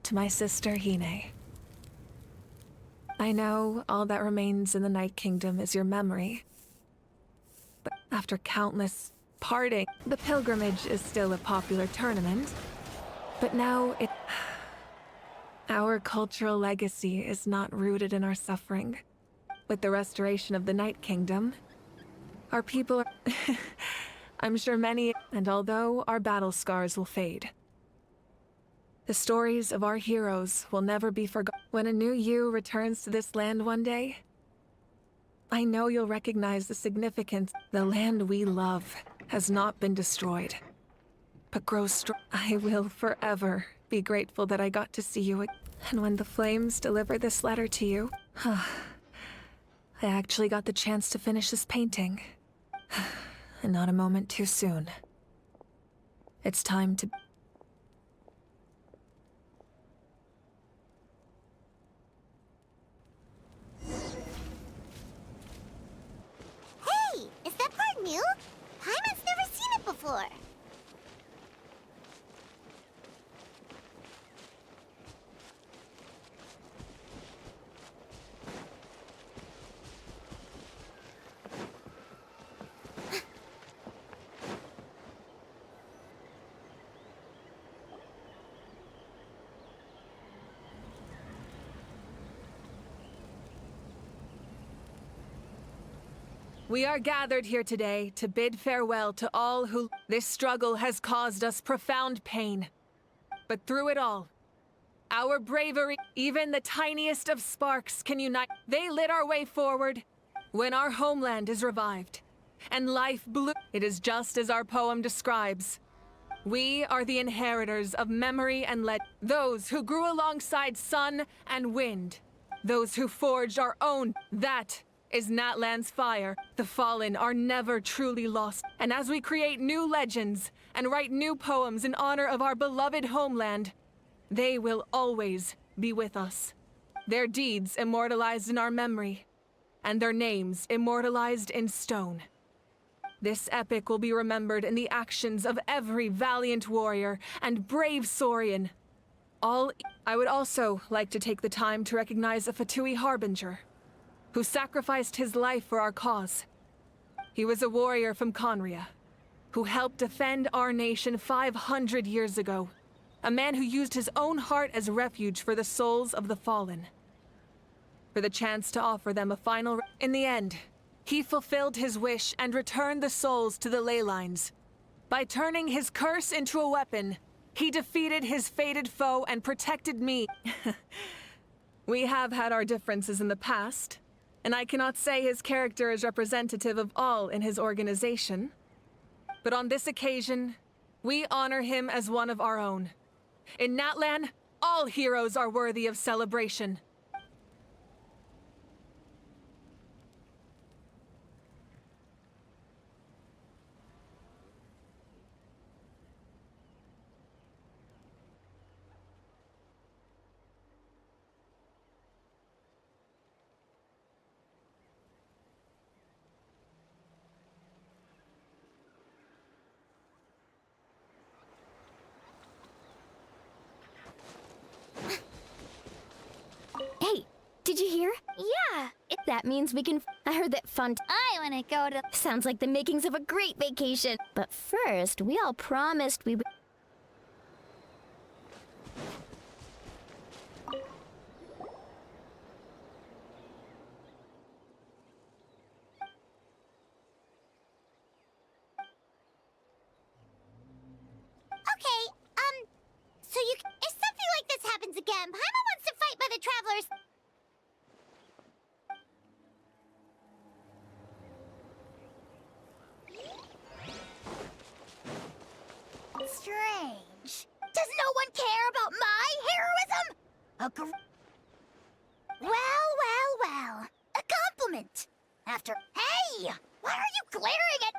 To my sister, Hine. I know all that remains in the Night Kingdom is your memory. But after countless parting, the pilgrimage is still a popular tournament. But now our cultural legacy is not rooted in our suffering. With the restoration of the Night Kingdom, our people are... I'm sure many... And although our battle scars will fade, the stories of our heroes will never be forgotten. When a new you returns to this land one day, I know you'll recognize the significance. The land we love has not been destroyed, but grows strong. I will forever be grateful that I got to see you again. And when the flames deliver this letter to you, I actually got the chance to finish this painting. And not a moment too soon. It's time to... Hey, is that part new? Paimon's never seen it before. We are gathered here today to bid farewell to all who... This struggle has caused us profound pain. But through it all, our bravery, even the tiniest of sparks, can unite. They lit our way forward when our homeland is revived, and life blew. It is just as our poem describes. We are the inheritors of memory and those who grew alongside sun and wind, those who forged our own. That is Natlan's fire. The fallen are never truly lost, and as we create new legends and write new poems in honor of our beloved homeland, they will always be with us. Their deeds immortalized in our memory, and their names immortalized in stone. This epic will be remembered in the actions of every valiant warrior and brave Saurian. I would also like to take the time to recognize a Fatui harbinger, who sacrificed his life for our cause. He was a warrior from Conria, who helped defend our nation 500 years ago. A man who used his own heart as refuge for the souls of the fallen. For the chance to offer them a final... In the end, he fulfilled his wish and returned the souls to the ley lines. By turning his curse into a weapon, he defeated his fated foe and protected me. We have had our differences in the past, and I cannot say his character is representative of all in his organization. But on this occasion, we honor him as one of our own. In Natlan, all heroes are worthy of celebration. Hey, did you hear? Yeah. That means we can... I heard that fun... I want to go to... Sounds like the makings of a great vacation. But first, we all promised we would... Okay, so you... If something like this happens again, Paimon wants to fight by the Travelers... Strange. Does no one care about my heroism? Well. A compliment. After... Hey! Why are you glaring at...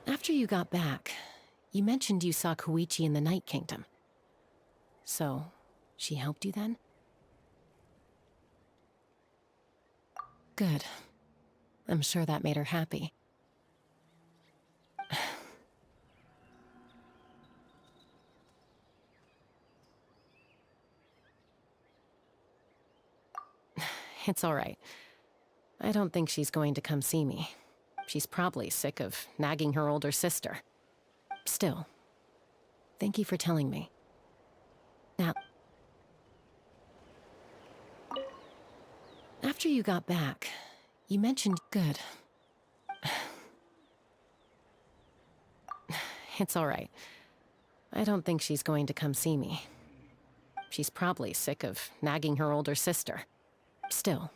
After you got back, you mentioned you saw Koichi in the Night Kingdom. So, she helped you then? Good. I'm sure that made her happy. It's all right. I don't think she's going to come see me. She's probably sick of nagging her older sister. Still, thank you for telling me. Now, after you got back, you mentioned... Good. It's all right. I don't think she's going to come see me. She's probably sick of nagging her older sister. Still,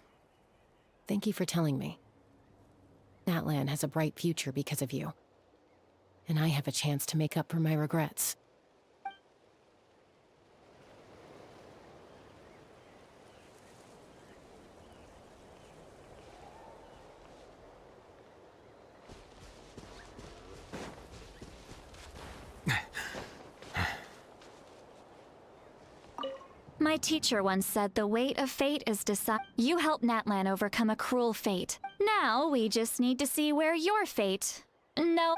thank you for telling me. Natlan has a bright future because of you. And I have a chance to make up for my regrets. My teacher once said the weight of fate is decided. You helped Natlan overcome a cruel fate. Now we just need to see where your fate... No.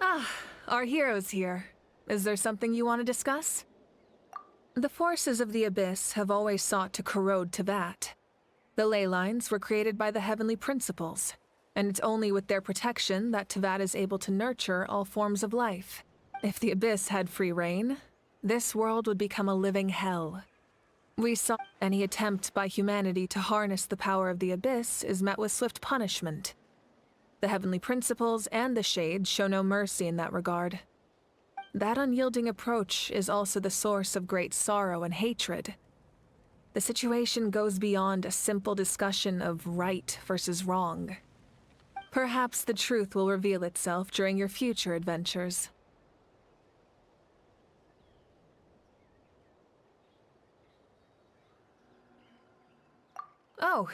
Ah, our hero's here. Is there something you want to discuss? The forces of the Abyss have always sought to corrode Tevat. The ley lines were created by the heavenly principles, and it's only with their protection that Tevat is able to nurture all forms of life. If the Abyss had free reign, this world would become a living hell. We saw any attempt by humanity to harness the power of the Abyss is met with swift punishment. The heavenly principles and the Shades show no mercy in that regard. That unyielding approach is also the source of great sorrow and hatred. The situation goes beyond a simple discussion of right versus wrong. Perhaps the truth will reveal itself during your future adventures. Oh,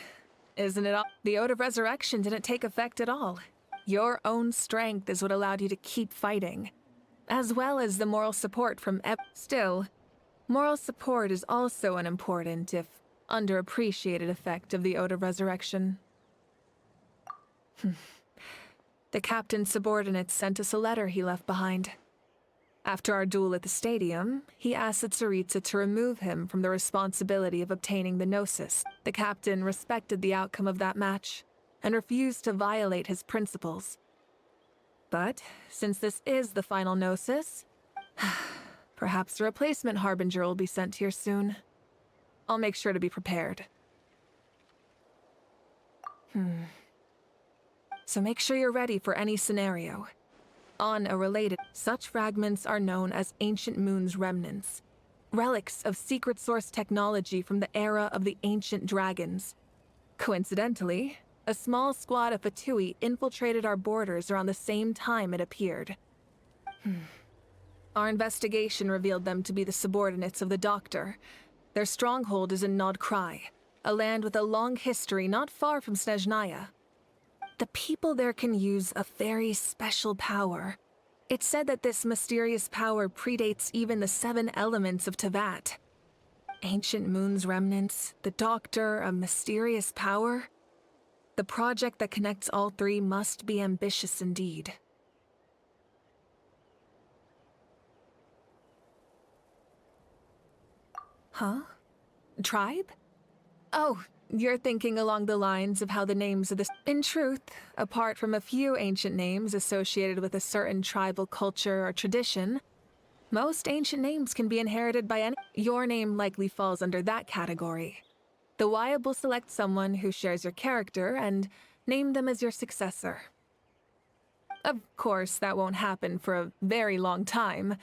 isn't it all? The Ode of Resurrection didn't take effect at all. Your own strength is what allowed you to keep fighting, as well as the moral support from Still, moral support is also an important, if underappreciated, effect of the Ode of Resurrection. The captain's subordinates sent us a letter he left behind. After our duel at the stadium, he asked the Tsaritsa to remove him from the responsibility of obtaining the Gnosis. The captain respected the outcome of that match and refused to violate his principles. But since this is the final Gnosis, perhaps a replacement Harbinger will be sent here soon. I'll make sure to be prepared. So make sure you're ready for any scenario. On a related, such fragments are known as Ancient Moon's remnants, relics of secret source technology from the era of the ancient dragons. Coincidentally, a small squad of Fatui infiltrated our borders around the same time it appeared. Our investigation revealed them to be the subordinates of the Doctor. Their stronghold is in Nodkrai, a land with a long history not far from Snezhnaya. The people there can use a very special power. It's said that this mysterious power predates even the 7 elements of Tevat. Ancient Moon's remnants, the Doctor, a mysterious power. The project that connects all 3 must be ambitious indeed. Huh? Tribe? Oh, you're thinking along the lines of how the names of the... In truth, apart from a few ancient names associated with a certain tribal culture or tradition, most ancient names can be inherited by any... Your name likely falls under that category. The Wyab will select someone who shares your character and name them as your successor. Of course, that won't happen for a very long time.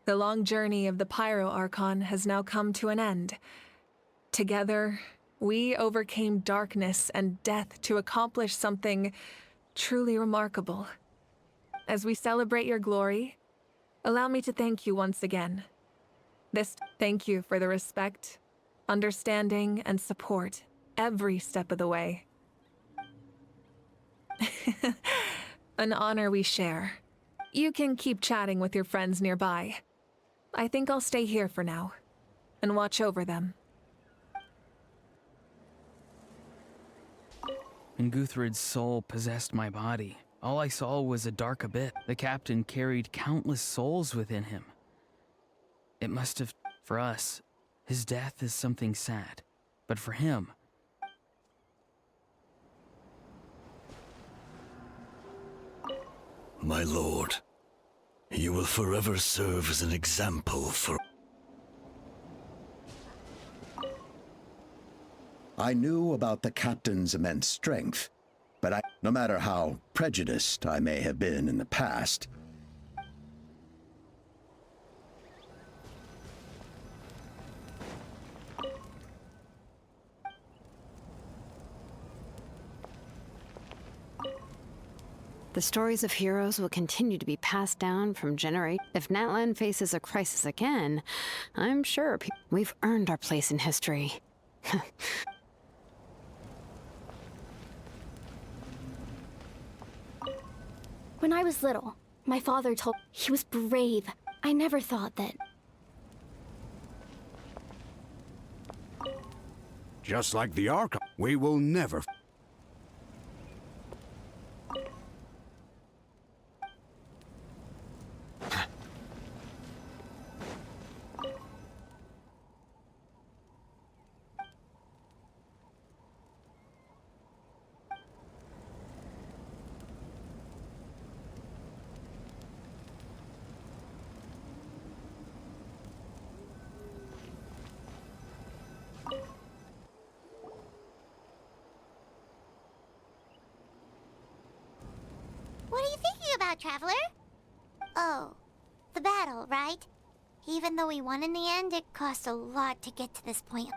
The long journey of the Pyro Archon has now come to an end. Together, we overcame darkness and death to accomplish something truly remarkable. As we celebrate your glory, allow me to thank you once again. Thank you for the respect, understanding, and support every step of the way. An honor we share. You can keep chatting with your friends nearby. I think I'll stay here for now, and watch over them. When Guthred's soul possessed my body, all I saw was a dark abyss. The captain carried countless souls within him. It must have... For us, his death is something sad. But for him... My lord, you will forever serve as an example for... I knew about the captain's immense strength, but no matter how prejudiced I may have been in the past, The stories of heroes will continue to be passed down from generation. If Natlan faces a crisis again, I'm sure we've earned our place in history. When I was little, my father told me he was brave. I never thought that... Just like the Archon, we will never... thinking about, Traveler? Oh, the battle, right? Even though we won in the end, it cost a lot to get to this point.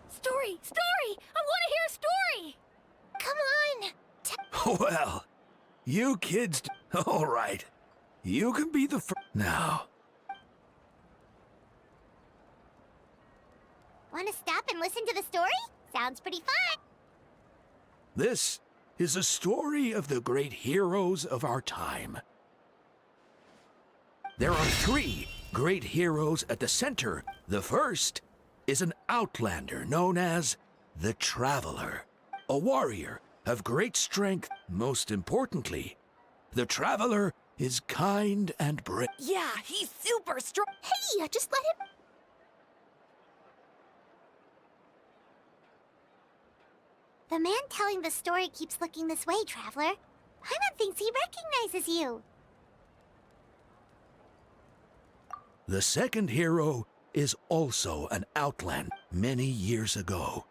Story! Story! I want to hear a story! Come on! Well, you kids... All right. You can be the first... Now. Want to stop and listen to the story? Sounds pretty fun. This is a story of the great heroes of our time. There are 3 great heroes at the center. The first is an outlander known as the Traveler, a warrior of great strength. Most importantly, the Traveler is kind and brave. Yeah, he's super strong. Hey, just let him... The man telling the story keeps looking this way, Traveler. Paimon thinks he recognizes you. The second hero is also an outlander. Many years ago,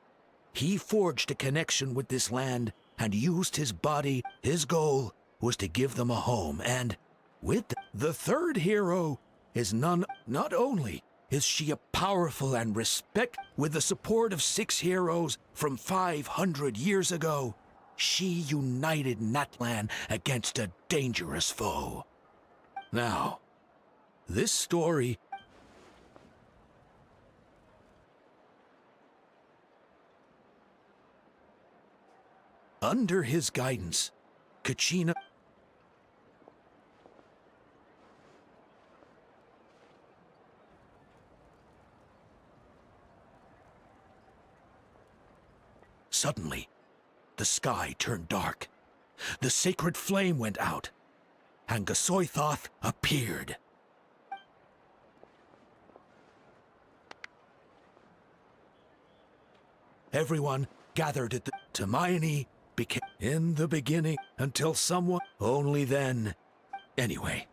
he forged a connection with this land and used his body. His goal was to give them a home, and with the third hero is not only is she a powerful and respect with the support of 6 heroes from 500 years ago, she united Natlan against a dangerous foe. Now, this story under his guidance, Kachina Suddenly, the sky turned dark. The sacred flame went out, and Gasoithoth appeared. Everyone gathered at the... Hermione became in the beginning until someone... Only then... Anyway.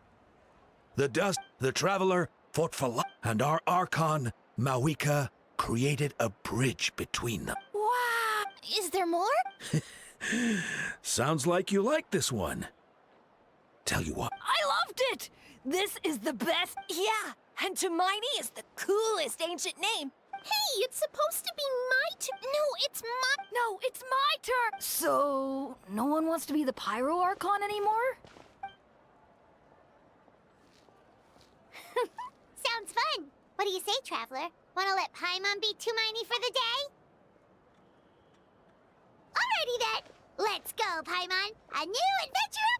The Traveler fought for life, and our Archon, Mawika, created a bridge between them. Wow! Is there more? Sounds like you like this one. Tell you what. I loved it! This is the best. Yeah, and Hermione is the coolest ancient name. Hey, it's supposed to be my turn. No, it's my turn. So, no one wants to be the Pyro Archon anymore? Sounds fun. What do you say, Traveler? Wanna let Paimon be Hermione for the day? Alrighty then. Let's go, Paimon. A new adventure